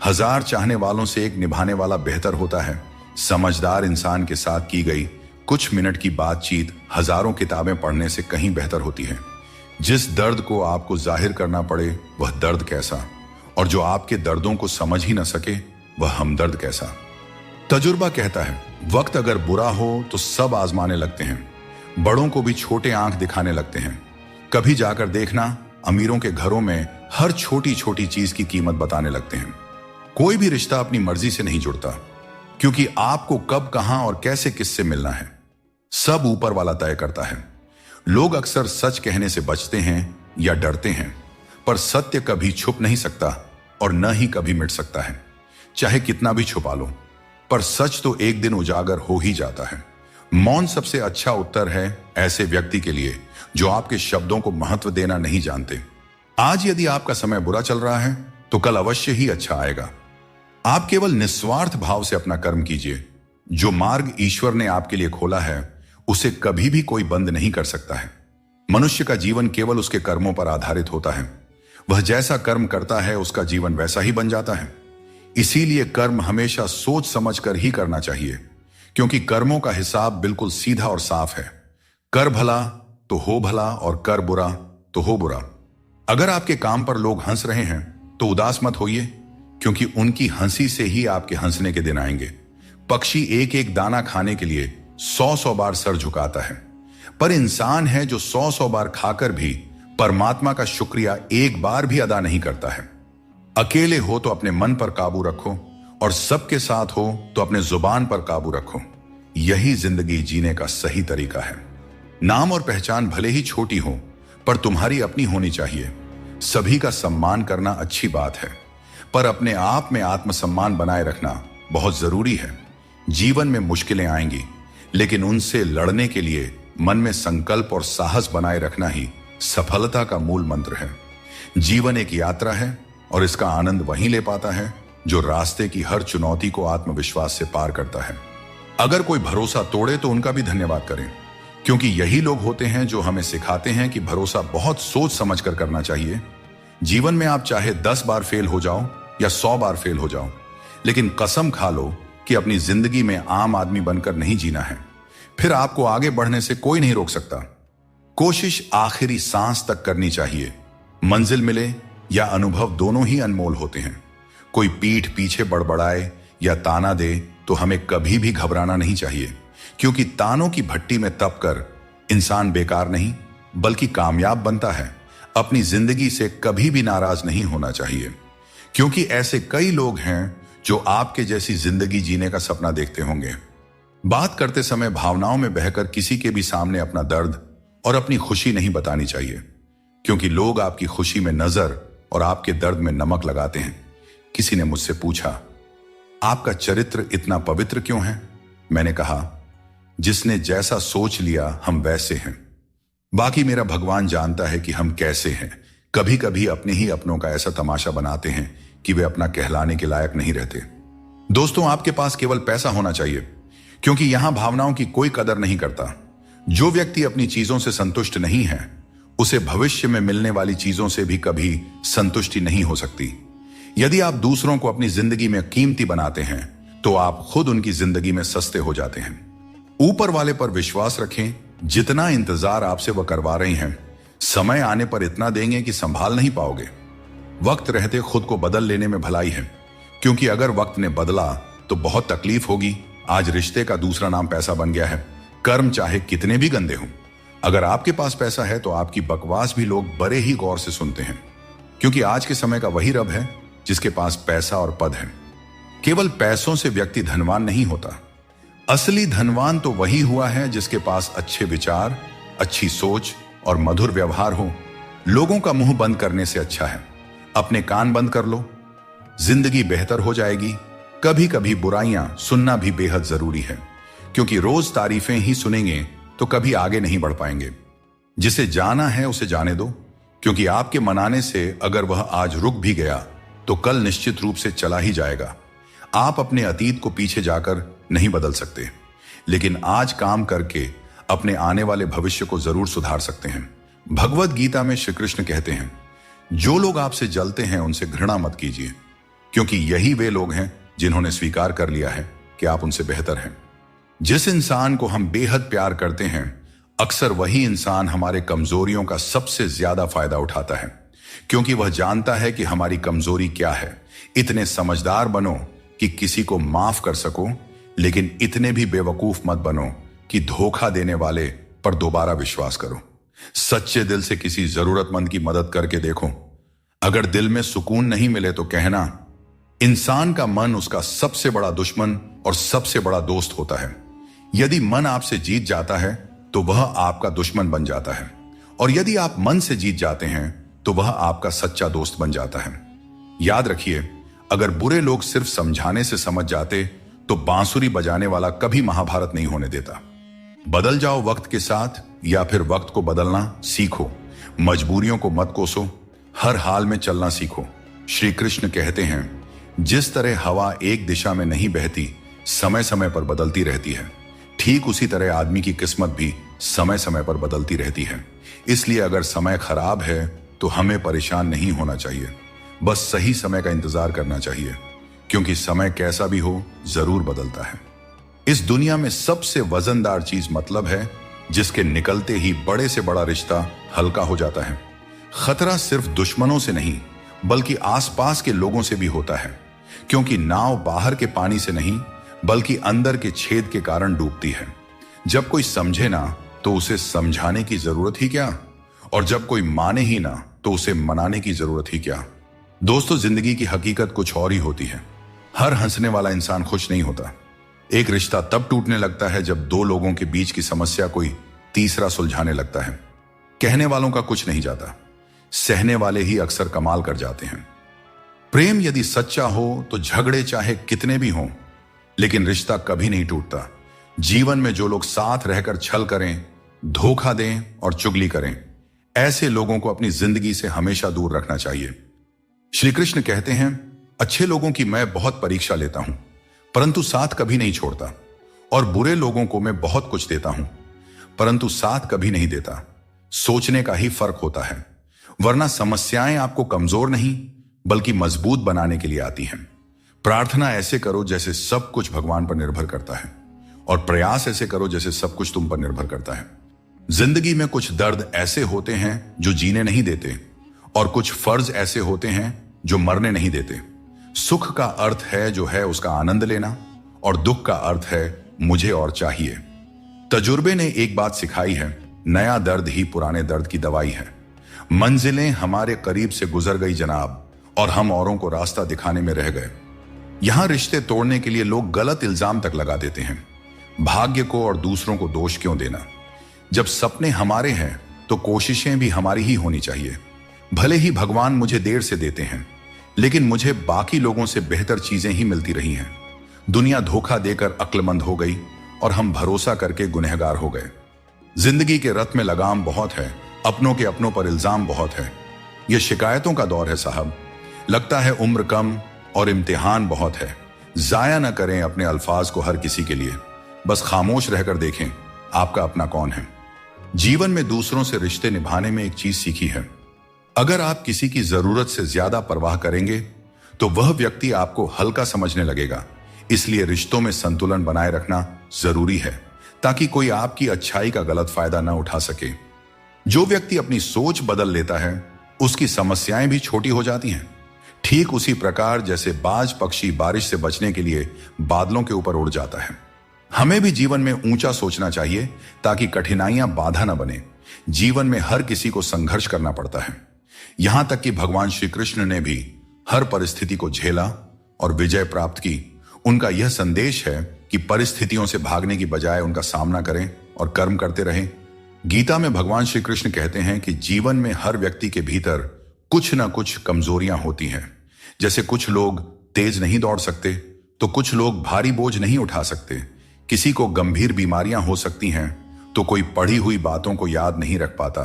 1000 चाहने वालों से एक निभाने वाला बेहतर होता है। समझदार इंसान के साथ की गई कुछ मिनट की बातचीत हजारों किताबें पढ़ने से कहीं बेहतर होती है। जिस दर्द को आपको जाहिर करना पड़े वह दर्द कैसा, और जो आपके दर्दों को समझ ही न सके वह हमदर्द कैसा। तजुर्बा कहता है वक्त अगर बुरा हो तो सब आजमाने लगते हैं, बड़ों को भी छोटे आंख दिखाने लगते हैं। कभी जाकर देखना, अमीरों के घरों में हर छोटी छोटी चीज की कीमत बताने लगते हैं। कोई भी रिश्ता अपनी मर्जी से नहीं जुड़ता, क्योंकि आपको कब कहां और कैसे किससे मिलना है सब ऊपर वाला तय करता है। लोग अक्सर सच कहने से बचते हैं या डरते हैं, पर सत्य कभी छुप नहीं सकता और न ही कभी मिट सकता है। चाहे कितना भी छुपा लो, पर सच तो एक दिन उजागर हो ही जाता है। मौन सबसे अच्छा उत्तर है ऐसे व्यक्ति के लिए जो आपके शब्दों को महत्व देना नहीं जानते। आज यदि आपका समय बुरा चल रहा है तो कल अवश्य ही अच्छा आएगा। आप केवल निस्वार्थ भाव से अपना कर्म कीजिए। जो मार्ग ईश्वर ने आपके लिए खोला है उसे कभी भी कोई बंद नहीं कर सकता है। मनुष्य का जीवन केवल उसके कर्मों पर आधारित होता है। वह जैसा कर्म करता है उसका जीवन वैसा ही बन जाता है। इसीलिए कर्म हमेशा सोच समझ कर ही करना चाहिए, क्योंकि कर्मों का हिसाब बिल्कुल सीधा और साफ है। कर भला तो हो भला और कर बुरा तो हो बुरा। अगर आपके काम पर लोग हंस रहे हैं तो उदास मत होइए, क्योंकि उनकी हंसी से ही आपके हंसने के दिन आएंगे। पक्षी एक एक दाना खाने के लिए 100 बार सर झुकाता है, पर इंसान है जो 100 बार खाकर भी परमात्मा का शुक्रिया एक बार भी अदा नहीं करता है। अकेले हो तो अपने मन पर काबू रखो और सबके साथ हो तो अपने जुबान पर काबू रखो। यही जिंदगी जीने का सही तरीका है। नाम और पहचान भले ही छोटी हो, पर तुम्हारी अपनी होनी चाहिए। सभी का सम्मान करना अच्छी बात है, पर अपने आप में आत्मसम्मान बनाए रखना बहुत जरूरी है। जीवन में मुश्किलें आएंगी, लेकिन उनसे लड़ने के लिए मन में संकल्प और साहस बनाए रखना ही सफलता का मूल मंत्र है। जीवन एक यात्रा है और इसका आनंद वहीं ले पाता है जो रास्ते की हर चुनौती को आत्मविश्वास से पार करता है। अगर कोई भरोसा तोड़े तो उनका भी धन्यवाद करें, क्योंकि यही लोग होते हैं जो हमें सिखाते हैं कि भरोसा बहुत सोच समझ कर करना चाहिए। जीवन में आप चाहे 10 बार फेल हो जाओ या 100 बार फेल हो जाओ, लेकिन कसम खा लो कि अपनी जिंदगी में आम आदमी बनकर नहीं जीना है। फिर आपको आगे बढ़ने से कोई नहीं रोक सकता। कोशिश आखिरी सांस तक करनी चाहिए। मंजिल मिले या अनुभव दोनों ही अनमोल होते हैं। कोई पीठ पीछे बड़बड़ाए या ताना दे तो हमें कभी भी घबराना नहीं चाहिए, क्योंकि तानों की भट्टी में तप कर इंसान बेकार नहीं बल्कि कामयाब बनता है। अपनी जिंदगी से कभी भी नाराज नहीं होना चाहिए, क्योंकि ऐसे कई लोग हैं जो आपके जैसी जिंदगी जीने का सपना देखते होंगे। बात करते समय भावनाओं में बहकर किसी के भी सामने अपना दर्द और अपनी खुशी नहीं बतानी चाहिए, क्योंकि लोग आपकी खुशी में नजर और आपके दर्द में नमक लगाते हैं। किसी ने मुझसे पूछा, आपका चरित्र इतना पवित्र क्यों है? मैंने कहा, जिसने जैसा सोच लिया हम वैसे हैं। बाकी मेरा भगवान जानता है कि हम कैसे हैं। कभी कभी अपने ही अपनों का ऐसा तमाशा बनाते हैं कि वे अपना कहलाने के लायक नहीं रहते। दोस्तों, आपके पास केवल पैसा होना चाहिए, क्योंकि यहां भावनाओं की कोई कदर नहीं करता। जो व्यक्ति अपनी चीजों से संतुष्ट नहीं है, उसे भविष्य में मिलने वाली चीजों से भी कभी संतुष्टि नहीं हो सकती। यदि आप दूसरों को अपनी जिंदगी में कीमती बनाते हैं, तो आप खुद उनकी जिंदगी में सस्ते हो जाते हैं। ऊपर वाले पर विश्वास रखें। जितना इंतजार आपसे वह करवा रहे हैं, समय आने पर इतना देंगे कि संभाल नहीं पाओगे। वक्त रहते खुद को बदल लेने में भलाई है, क्योंकि अगर वक्त ने बदला तो बहुत तकलीफ होगी। आज रिश्ते का दूसरा नाम पैसा बन गया है। कर्म चाहे कितने भी गंदे हों, अगर आपके पास पैसा है तो आपकी बकवास भी लोग बड़े ही गौर से सुनते हैं, क्योंकि आज के समय का वही रब है जिसके पास पैसा और पद है। केवल पैसों से व्यक्ति धनवान नहीं होता। असली धनवान तो वही हुआ है जिसके पास अच्छे विचार, अच्छी सोच और मधुर व्यवहार हो। लोगों का मुंह बंद करने से अच्छा है अपने कान बंद कर लो। जिंदगी बेहतर हो जाएगी। कभी कभी बुराइयां सुनना भी बेहद जरूरी है, क्योंकि रोज तारीफें ही सुनेंगे तो कभी आगे नहीं बढ़ पाएंगे। जिसे जाना है उसे जाने दो, क्योंकि आपके मनाने से अगर वह आज रुक भी गया तो कल निश्चित रूप से चला ही जाएगा। आप अपने अतीत को पीछे जाकर नहीं बदल सकते, लेकिन आज काम करके अपने आने वाले भविष्य को जरूर सुधार सकते हैं। भगवत गीता में श्री कृष्ण कहते हैं, जो लोग आपसे जलते हैं उनसे घृणा मत कीजिए, क्योंकि यही वे लोग हैं जिन्होंने स्वीकार कर लिया है कि आप उनसे बेहतर हैं। जिस इंसान को हम बेहद प्यार करते हैं, अक्सर वही इंसान हमारे कमजोरियों का सबसे ज्यादा फायदा उठाता है, क्योंकि वह जानता है कि हमारी कमजोरी क्या है। इतने समझदार बनो कि किसी को माफ कर सको, लेकिन इतने भी बेवकूफ मत बनो कि धोखा देने वाले पर दोबारा विश्वास करो। सच्चे दिल से किसी जरूरतमंद की मदद करके देखो। अगर दिल में सुकून नहीं मिले तो कहना, इंसान का मन उसका सबसे बड़ा दुश्मन और सबसे बड़ा दोस्त होता है। यदि मन आपसे जीत जाता है तो वह आपका दुश्मन बन जाता है, और यदि आप मन से जीत जाते हैं तो वह आपका सच्चा दोस्त बन जाता है। याद रखिए, अगर बुरे लोग सिर्फ समझाने से समझ जाते तो बांसुरी बजाने वाला कभी महाभारत नहीं होने देता। बदल जाओ वक्त के साथ, या फिर वक्त को बदलना सीखो। मजबूरियों को मत कोसो, हर हाल में चलना सीखो। श्री कृष्ण कहते हैं, जिस तरह हवा एक दिशा में नहीं बहती, समय समय पर बदलती रहती है, ठीक उसी तरह आदमी की किस्मत भी समय समय पर बदलती रहती है। इसलिए अगर समय खराब है तो हमें परेशान नहीं होना चाहिए, बस सही समय का इंतजार करना चाहिए, क्योंकि समय कैसा भी हो जरूर बदलता है। इस दुनिया में सबसे वजनदार चीज मतलब है, जिसके निकलते ही बड़े से बड़ा रिश्ता हल्का हो जाता है। खतरा सिर्फ दुश्मनों से नहीं बल्कि आसपास के लोगों से भी होता है, क्योंकि नाव बाहर के पानी से नहीं बल्कि अंदर के छेद के कारण डूबती है। जब कोई समझे ना तो उसे समझाने की जरूरत ही क्या, और जब कोई माने ही ना तो उसे मनाने की जरूरत ही क्या। दोस्तों, जिंदगी की हकीकत कुछ और ही होती है। हर हंसने वाला इंसान खुश नहीं होता। एक रिश्ता तब टूटने लगता है जब दो लोगों के बीच की समस्या कोई तीसरा सुलझाने लगता है। कहने वालों का कुछ नहीं जाता, सहने वाले ही अक्सर कमाल कर जाते हैं। प्रेम यदि सच्चा हो तो झगड़े चाहे कितने भी हों, लेकिन रिश्ता कभी नहीं टूटता। जीवन में जो लोग साथ रहकर छल करें, धोखा दें और चुगली करें, ऐसे लोगों को अपनी जिंदगी से हमेशा दूर रखना चाहिए। श्री कृष्ण कहते हैं, अच्छे लोगों की मैं बहुत परीक्षा लेता हूं, परंतु साथ कभी नहीं छोड़ता, और बुरे लोगों को मैं बहुत कुछ देता हूं, परंतु साथ कभी नहीं देता। सोचने का ही फर्क होता है, वरना समस्याएं आपको कमजोर नहीं बल्कि मजबूत बनाने के लिए आती हैं। प्रार्थना ऐसे करो जैसे सब कुछ भगवान पर निर्भर करता है, और प्रयास ऐसे करो जैसे सब कुछ तुम पर निर्भर करता है। जिंदगी में कुछ दर्द ऐसे होते हैं जो जीने नहीं देते, और कुछ फर्ज ऐसे होते हैं जो मरने नहीं देते। सुख का अर्थ है जो है उसका आनंद लेना, और दुख का अर्थ है मुझे और चाहिए। तजुर्बे ने एक बात सिखाई है, नया दर्द ही पुराने दर्द की दवाई है। मंजिलें हमारे करीब से गुजर गई जनाब, और हम औरों को रास्ता दिखाने में रह गए। यहां रिश्ते तोड़ने के लिए लोग गलत इल्जाम तक लगा देते हैं। भाग्य को और दूसरों को दोष क्यों देना? जब सपने हमारे हैं तो कोशिशें भी हमारी ही होनी चाहिए। भले ही भगवान मुझे देर से देते हैं, लेकिन मुझे बाकी लोगों से बेहतर चीजें ही मिलती रही हैं। दुनिया धोखा देकर अक्लमंद हो गई और हम भरोसा करके गुनहगार हो गए। जिंदगी के रथ में लगाम बहुत है, अपनों के अपनों पर इल्जाम बहुत है। यह शिकायतों का दौर है साहब। लगता है उम्र कम और इम्तिहान बहुत है। जाया न करें अपने अल्फाज को हर किसी के लिए, बस खामोश रहकर देखें आपका अपना कौन है। जीवन में दूसरों से रिश्ते निभाने में एक चीज सीखी है, अगर आप किसी की जरूरत से ज्यादा परवाह करेंगे तो वह व्यक्ति आपको हल्का समझने लगेगा। इसलिए रिश्तों में संतुलन बनाए रखना जरूरी है, ताकि कोई आपकी अच्छाई का गलत फायदा न उठा सके। जो व्यक्ति अपनी सोच बदल लेता है उसकी समस्याएं भी छोटी हो जाती हैं। ठीक उसी प्रकार जैसे बाज पक्षी बारिश से बचने के लिए बादलों के ऊपर उड़ जाता है। हमें भी जीवन में ऊंचा सोचना चाहिए ताकि कठिनाइयां बाधा न बने। जीवन में हर किसी को संघर्ष करना पड़ता है, यहां तक कि भगवान श्री कृष्ण ने भी हर परिस्थिति को झेला और विजय प्राप्त की। उनका यह संदेश है कि परिस्थितियों से भागने की बजाय उनका सामना करें और कर्म करते रहें। गीता में भगवान श्री कृष्ण कहते हैं कि जीवन में हर व्यक्ति के भीतर कुछ ना कुछ कमजोरियां होती हैं। जैसे कुछ लोग तेज नहीं दौड़ सकते, तो कुछ लोग भारी बोझ नहीं उठा सकते। किसी को गंभीर बीमारियां हो सकती हैं, तो कोई पढ़ी हुई बातों को याद नहीं रख पाता।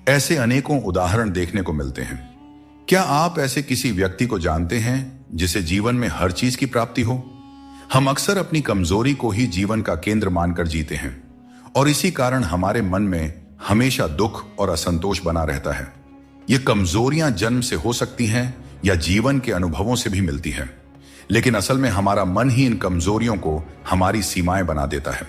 ऐसे अनेकों उदाहरण देखने को मिलते हैं। क्या आप ऐसे किसी व्यक्ति को जानते हैं जिसे जीवन में हर चीज की प्राप्ति हो? हम अक्सर अपनी कमजोरी को ही जीवन का केंद्र मानकर जीते हैं, और इसी कारण हमारे मन में हमेशा दुख और असंतोष बना रहता है। ये कमजोरियां जन्म से हो सकती हैं या जीवन के अनुभवों से भी मिलती हैं, लेकिन असल में हमारा मन ही इन कमजोरियों को हमारी सीमाएं बना देता है।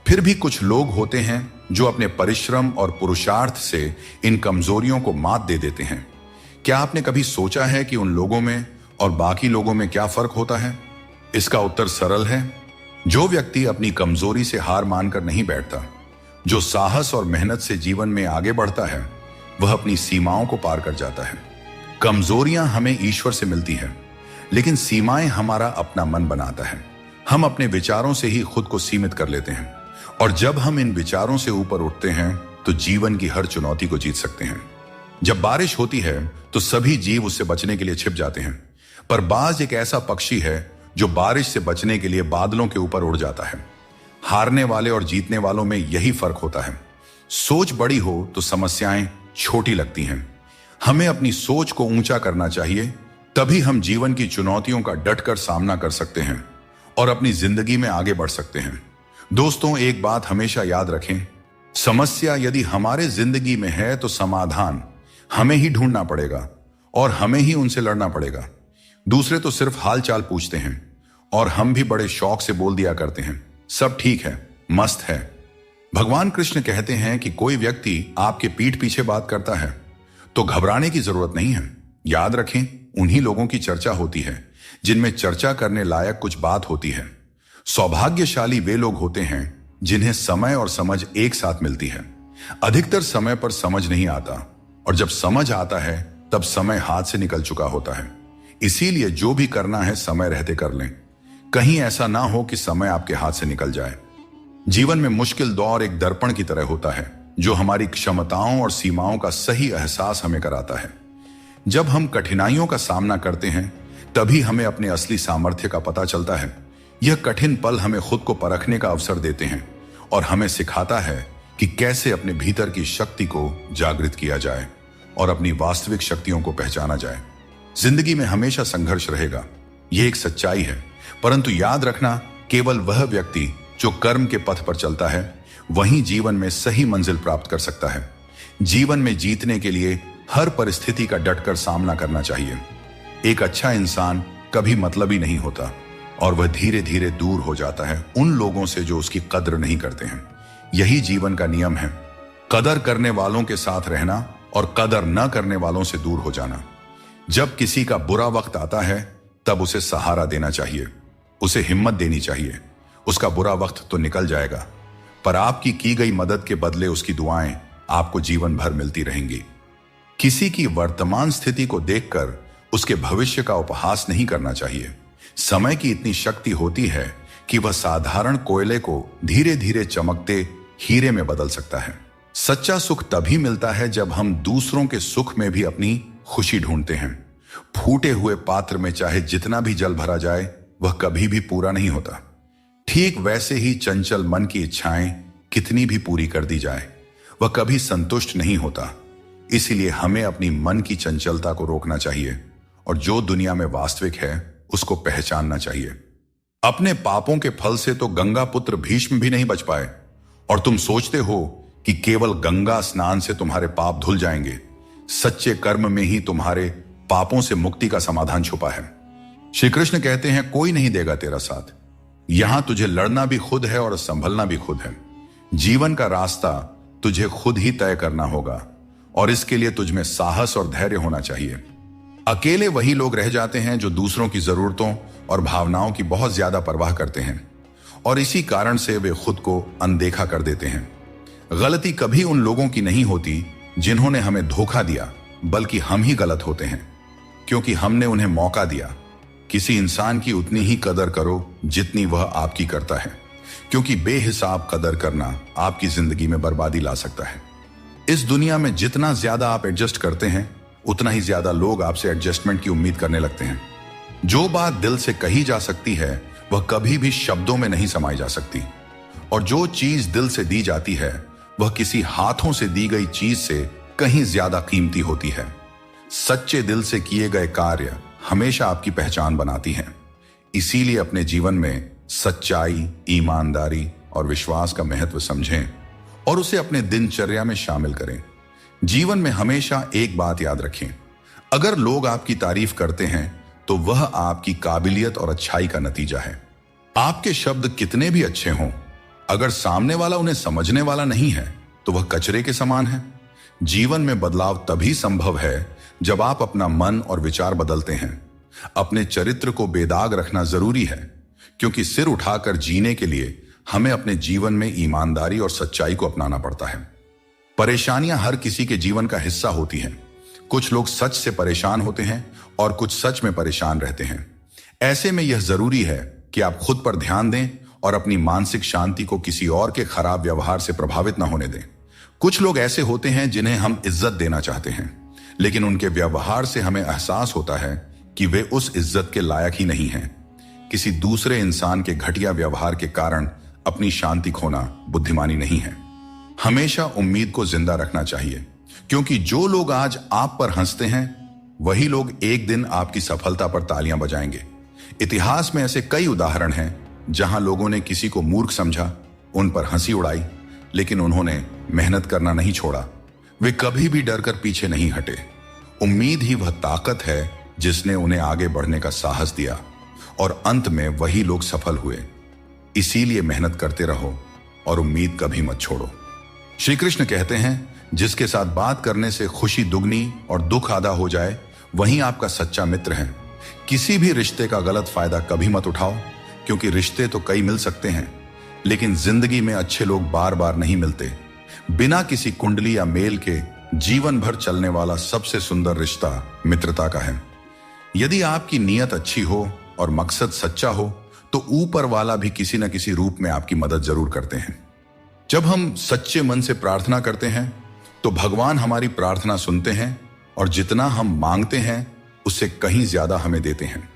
फिर भी कुछ लोग होते हैं जो अपने परिश्रम और पुरुषार्थ से इन कमजोरियों को मात दे देते हैं। क्या आपने कभी सोचा है कि उन लोगों में और बाकी लोगों में क्या फर्क होता है? इसका उत्तर सरल है। जो व्यक्ति अपनी कमजोरी से हार मानकर नहीं बैठता, जो साहस और मेहनत से जीवन में आगे बढ़ता है, वह अपनी सीमाओं को पार कर जाता है। कमजोरियां हमें ईश्वर से मिलती हैं, लेकिन सीमाएं हमारा अपना मन बनाता है। हम अपने विचारों से ही खुद को सीमित कर लेते हैं, और जब हम इन विचारों से ऊपर उठते हैं तो जीवन की हर चुनौती को जीत सकते हैं। जब बारिश होती है तो सभी जीव उससे बचने के लिए छिप जाते हैं, पर बाज एक ऐसा पक्षी है जो बारिश से बचने के लिए बादलों के ऊपर उड़ जाता है। हारने वाले और जीतने वालों में यही फर्क होता है। सोच बड़ी हो तो समस्याएं छोटी लगती हैं। हमें अपनी सोच को ऊंचा करना चाहिए, तभी हम जीवन की चुनौतियों का डटकर सामना कर सकते हैं और अपनी जिंदगी में आगे बढ़ सकते हैं। दोस्तों, एक बात हमेशा याद रखें, समस्या यदि हमारे जिंदगी में है तो समाधान हमें ही ढूंढना पड़ेगा और हमें ही उनसे लड़ना पड़ेगा। दूसरे तो सिर्फ हाल चाल पूछते हैं और हम भी बड़े शौक से बोल दिया करते हैं, सब ठीक है, मस्त है। भगवान कृष्ण कहते हैं कि कोई व्यक्ति आपके पीठ पीछे बात करता है तो घबराने की जरूरत नहीं है। याद रखें, उन्हीं लोगों की चर्चा होती है जिनमें चर्चा करने लायक कुछ बात होती है। सौभाग्यशाली वे लोग होते हैं जिन्हें समय और समझ एक साथ मिलती है। अधिकतर समय पर समझ नहीं आता, और जब समझ आता है तब समय हाथ से निकल चुका होता है। इसीलिए जो भी करना है समय रहते कर लें, कहीं ऐसा ना हो कि समय आपके हाथ से निकल जाए। जीवन में मुश्किल दौर एक दर्पण की तरह होता है, जो हमारी क्षमताओं और सीमाओं का सही एहसास हमें कराता है। जब हम कठिनाइयों का सामना करते हैं तभी हमें अपने असली सामर्थ्य का पता चलता है। यह कठिन पल हमें खुद को परखने का अवसर देते हैं और हमें सिखाता है कि कैसे अपने भीतर की शक्ति को जागृत किया जाए और अपनी वास्तविक शक्तियों को पहचाना जाए। जिंदगी में हमेशा संघर्ष रहेगा, यह एक सच्चाई है, परंतु याद रखना, केवल वह व्यक्ति जो कर्म के पथ पर चलता है वही जीवन में सही मंजिल प्राप्त कर सकता है। जीवन में जीतने के लिए हर परिस्थिति का डटकर सामना करना चाहिए। एक अच्छा इंसान कभी मतलबी नहीं होता और वह धीरे धीरे दूर हो जाता है उन लोगों से जो उसकी कद्र नहीं करते हैं। यही जीवन का नियम है, कदर करने वालों के साथ रहना और कदर न करने वालों से दूर हो जाना। जब किसी का बुरा वक्त आता है तब उसे सहारा देना चाहिए, उसे हिम्मत देनी चाहिए। उसका बुरा वक्त तो निकल जाएगा, पर आपकी की गई मदद के बदले उसकी दुआएं आपको जीवन भर मिलती रहेंगी। किसी की वर्तमान स्थिति को देखकर उसके भविष्य का उपहास नहीं करना चाहिए। समय की इतनी शक्ति होती है कि वह साधारण कोयले को धीरे धीरे चमकते हीरे में बदल सकता है। सच्चा सुख तभी मिलता है जब हम दूसरों के सुख में भी अपनी खुशी ढूंढते हैं। फूटे हुए पात्र में चाहे जितना भी जल भरा जाए वह कभी भी पूरा नहीं होता। ठीक वैसे ही चंचल मन की इच्छाएं कितनी भी पूरी कर दी जाए वह कभी संतुष्ट नहीं होता। इसलिए हमें अपनी मन की चंचलता को रोकना चाहिए और जो दुनिया में वास्तविक है उसको पहचानना चाहिए। अपने पापों के फल से तो गंगा पुत्र भीष्म भी नहीं बच पाए, और तुम सोचते हो कि केवल गंगा स्नान से तुम्हारे पाप धुल जाएंगे। सच्चे कर्म में ही तुम्हारे पापों से मुक्ति का समाधान छुपा है। श्री कृष्ण कहते हैं, कोई नहीं देगा तेरा साथ। यहां तुझे लड़ना भी खुद है और संभलना भी खुद है। जीवन का रास्ता तुझे खुद ही तय करना होगा और इसके लिए तुझ में साहस और धैर्य होना चाहिए। अकेले वही लोग रह जाते हैं जो दूसरों की जरूरतों और भावनाओं की बहुत ज्यादा परवाह करते हैं, और इसी कारण से वे खुद को अनदेखा कर देते हैं। गलती कभी उन लोगों की नहीं होती जिन्होंने हमें धोखा दिया, बल्कि हम ही गलत होते हैं क्योंकि हमने उन्हें मौका दिया। किसी इंसान की उतनी ही कदर करो जितनी वह आपकी करता है, क्योंकि बेहिसाब कदर करना आपकी जिंदगी में बर्बादी ला सकता है। इस दुनिया में जितना ज्यादा आप एडजस्ट करते हैं उतना ही ज्यादा लोग आपसे एडजस्टमेंट की उम्मीद करने लगते हैं। जो बात दिल से कही जा सकती है वह कभी भी शब्दों में नहीं समाई जा सकती, और जो चीज दिल से दी जाती है वह किसी हाथों से दी गई चीज से कहीं ज्यादा कीमती होती है। सच्चे दिल से किए गए कार्य हमेशा आपकी पहचान बनाती हैं। इसीलिए अपने जीवन में सच्चाई, ईमानदारी और विश्वास का महत्व समझें और उसे अपने दिनचर्या में शामिल करें। जीवन में हमेशा एक बात याद रखें, अगर लोग आपकी तारीफ करते हैं तो वह आपकी काबिलियत और अच्छाई का नतीजा है। आपके शब्द कितने भी अच्छे हों, अगर सामने वाला उन्हें समझने वाला नहीं है तो वह कचरे के समान है। जीवन में बदलाव तभी संभव है जब आप अपना मन और विचार बदलते हैं। अपने चरित्र को बेदाग रखना जरूरी है, क्योंकि सिर उठाकर जीने के लिए हमें अपने जीवन में ईमानदारी और सच्चाई को अपनाना पड़ता है। परेशानियां हर किसी के जीवन का हिस्सा होती हैं। कुछ लोग सच से परेशान होते हैं और कुछ सच में परेशान रहते हैं। ऐसे में यह जरूरी है कि आप खुद पर ध्यान दें और अपनी मानसिक शांति को किसी और के खराब व्यवहार से प्रभावित न होने दें। कुछ लोग ऐसे होते हैं जिन्हें हम इज्जत देना चाहते हैं, लेकिन उनके व्यवहार से हमें एहसास होता है कि वे उस इज्जत के लायक ही नहीं हैं। किसी दूसरे इंसान के घटिया व्यवहार के कारण अपनी शांति खोना बुद्धिमानी नहीं है। हमेशा उम्मीद को जिंदा रखना चाहिए, क्योंकि जो लोग आज आप पर हंसते हैं वही लोग एक दिन आपकी सफलता पर तालियां बजाएंगे। इतिहास में ऐसे कई उदाहरण हैं जहां लोगों ने किसी को मूर्ख समझा, उन पर हंसी उड़ाई, लेकिन उन्होंने मेहनत करना नहीं छोड़ा। वे कभी भी डरकर पीछे नहीं हटे। उम्मीद ही वह ताकत है जिसने उन्हें आगे बढ़ने का साहस दिया, और अंत में वही लोग सफल हुए। इसीलिए मेहनत करते रहो और उम्मीद कभी मत छोड़ो। श्री कृष्ण कहते हैं, जिसके साथ बात करने से खुशी दुगनी और दुख आधा हो जाए वही आपका सच्चा मित्र है। किसी भी रिश्ते का गलत फायदा कभी मत उठाओ, क्योंकि रिश्ते तो कई मिल सकते हैं, लेकिन जिंदगी में अच्छे लोग बार बार नहीं मिलते। बिना किसी कुंडली या मेल के जीवन भर चलने वाला सबसे सुंदर रिश्ता मित्रता का है। यदि आपकी नीयत अच्छी हो और मकसद सच्चा हो तो ऊपर वाला भी किसी न किसी रूप में आपकी मदद जरूर करते हैं। जब हम सच्चे मन से प्रार्थना करते हैं तो भगवान हमारी प्रार्थना सुनते हैं और जितना हम मांगते हैं उससे कहीं ज्यादा हमें देते हैं।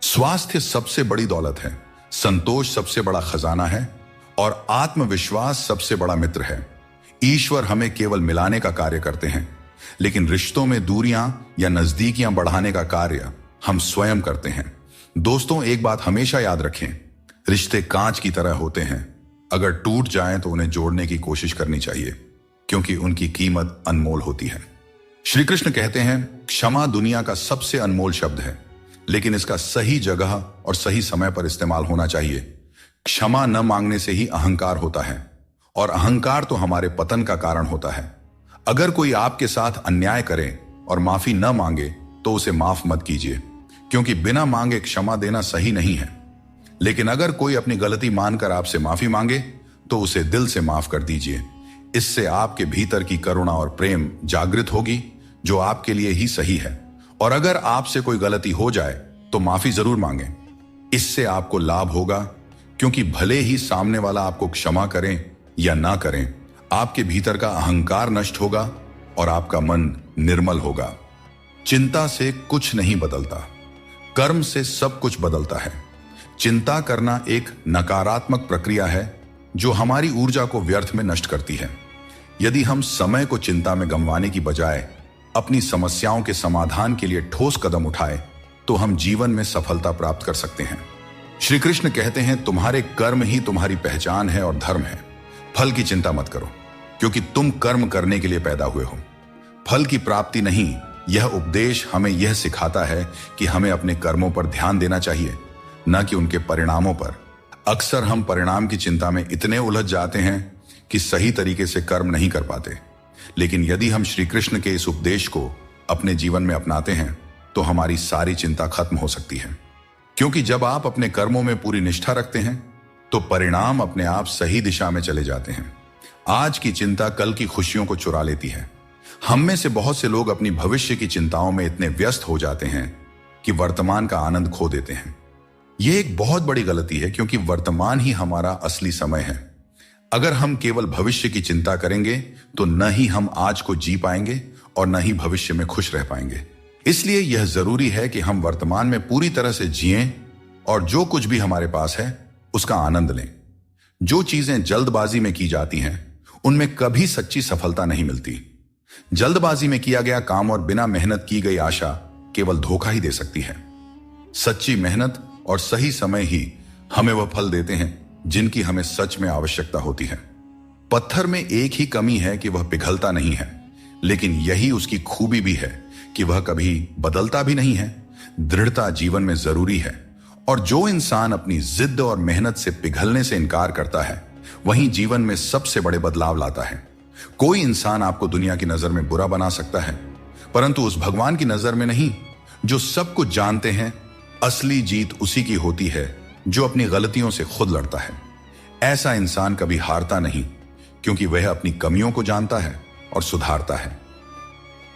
स्वास्थ्य सबसे बड़ी दौलत है, संतोष सबसे बड़ा खजाना है और आत्मविश्वास सबसे बड़ा मित्र है। ईश्वर हमें केवल मिलाने का कार्य करते हैं, लेकिन रिश्तों में दूरियां या नजदीकियां बढ़ाने का कार्य हम स्वयं करते हैं। दोस्तों, एक बात हमेशा याद रखें, रिश्ते कांच की तरह होते हैं। अगर टूट जाएं तो उन्हें जोड़ने की कोशिश करनी चाहिए, क्योंकि उनकी कीमत अनमोल होती है। श्री कृष्ण कहते हैं, क्षमा दुनिया का सबसे अनमोल शब्द है, लेकिन इसका सही जगह और सही समय पर इस्तेमाल होना चाहिए। क्षमा न मांगने से ही अहंकार होता है और अहंकार तो हमारे पतन का कारण होता है। अगर कोई आपके साथ अन्याय करे और माफी न मांगे तो उसे माफ मत कीजिए, क्योंकि बिना मांगे क्षमा देना सही नहीं है। लेकिन अगर कोई अपनी गलती मानकर आपसे माफी मांगे तो उसे दिल से माफ कर दीजिए। इससे आपके भीतर की करुणा और प्रेम जागृत होगी, जो आपके लिए ही सही है। और अगर आपसे कोई गलती हो जाए तो माफी जरूर मांगें। इससे आपको लाभ होगा, क्योंकि भले ही सामने वाला आपको क्षमा करें या ना करें, आपके भीतर का अहंकार नष्ट होगा और आपका मन निर्मल होगा। चिंता से कुछ नहीं बदलता, कर्म से सब कुछ बदलता है। चिंता करना एक नकारात्मक प्रक्रिया है जो हमारी ऊर्जा को व्यर्थ में नष्ट करती है। यदि हम समय को चिंता में गंवाने की बजाय अपनी समस्याओं के समाधान के लिए ठोस कदम उठाए तो हम जीवन में सफलता प्राप्त कर सकते हैं। श्री कृष्ण कहते हैं, तुम्हारे कर्म ही तुम्हारी पहचान है और धर्म है। फल की चिंता मत करो, क्योंकि तुम कर्म करने के लिए पैदा हुए हो, फल की प्राप्ति नहीं। यह उपदेश हमें यह सिखाता है कि हमें अपने कर्मों पर ध्यान देना चाहिए, न कि उनके परिणामों पर। अक्सर हम परिणाम की चिंता में इतने उलझ जाते हैं कि सही तरीके से कर्म नहीं कर पाते। लेकिन यदि हम श्री कृष्ण के इस उपदेश को अपने जीवन में अपनाते हैं तो हमारी सारी चिंता खत्म हो सकती है। क्योंकि जब आप अपने कर्मों में पूरी निष्ठा रखते हैं तो परिणाम अपने आप सही दिशा में चले जाते हैं। आज की चिंता कल की खुशियों को चुरा लेती है। हम में से बहुत से लोग अपनी भविष्य की चिंताओं में इतने व्यस्त हो जाते हैं कि वर्तमान का आनंद खो देते हैं। यह एक बहुत बड़ी गलती है, क्योंकि वर्तमान ही हमारा असली समय है। अगर हम केवल भविष्य की चिंता करेंगे तो न ही हम आज को जी पाएंगे और न ही भविष्य में खुश रह पाएंगे। इसलिए यह जरूरी है कि हम वर्तमान में पूरी तरह से जिएं और जो कुछ भी हमारे पास है उसका आनंद लें। जो चीजें जल्दबाजी में की जाती हैं उनमें कभी सच्ची सफलता नहीं मिलती। जल्दबाजी में किया गया काम और बिना मेहनत की गई आशा केवल धोखा ही दे सकती है। सच्ची मेहनत और सही समय ही हमें वह फल देते हैं जिनकी हमें सच में आवश्यकता होती है। पत्थर में एक ही कमी है कि वह पिघलता नहीं है, लेकिन यही उसकी खूबी भी है कि वह कभी बदलता भी नहीं है। दृढ़ता जीवन में जरूरी है, और जो इंसान अपनी जिद और मेहनत से पिघलने से इनकार करता है वहीं जीवन में सबसे बड़े बदलाव लाता है। कोई इंसान आपको दुनिया की नजर में बुरा बना सकता है, परंतु उस भगवान की नजर में नहीं जो सब कुछ जानते हैं। असली जीत उसी की होती है जो अपनी गलतियों से खुद लड़ता है। ऐसा इंसान कभी हारता नहीं, क्योंकि वह अपनी कमियों को जानता है और सुधारता है।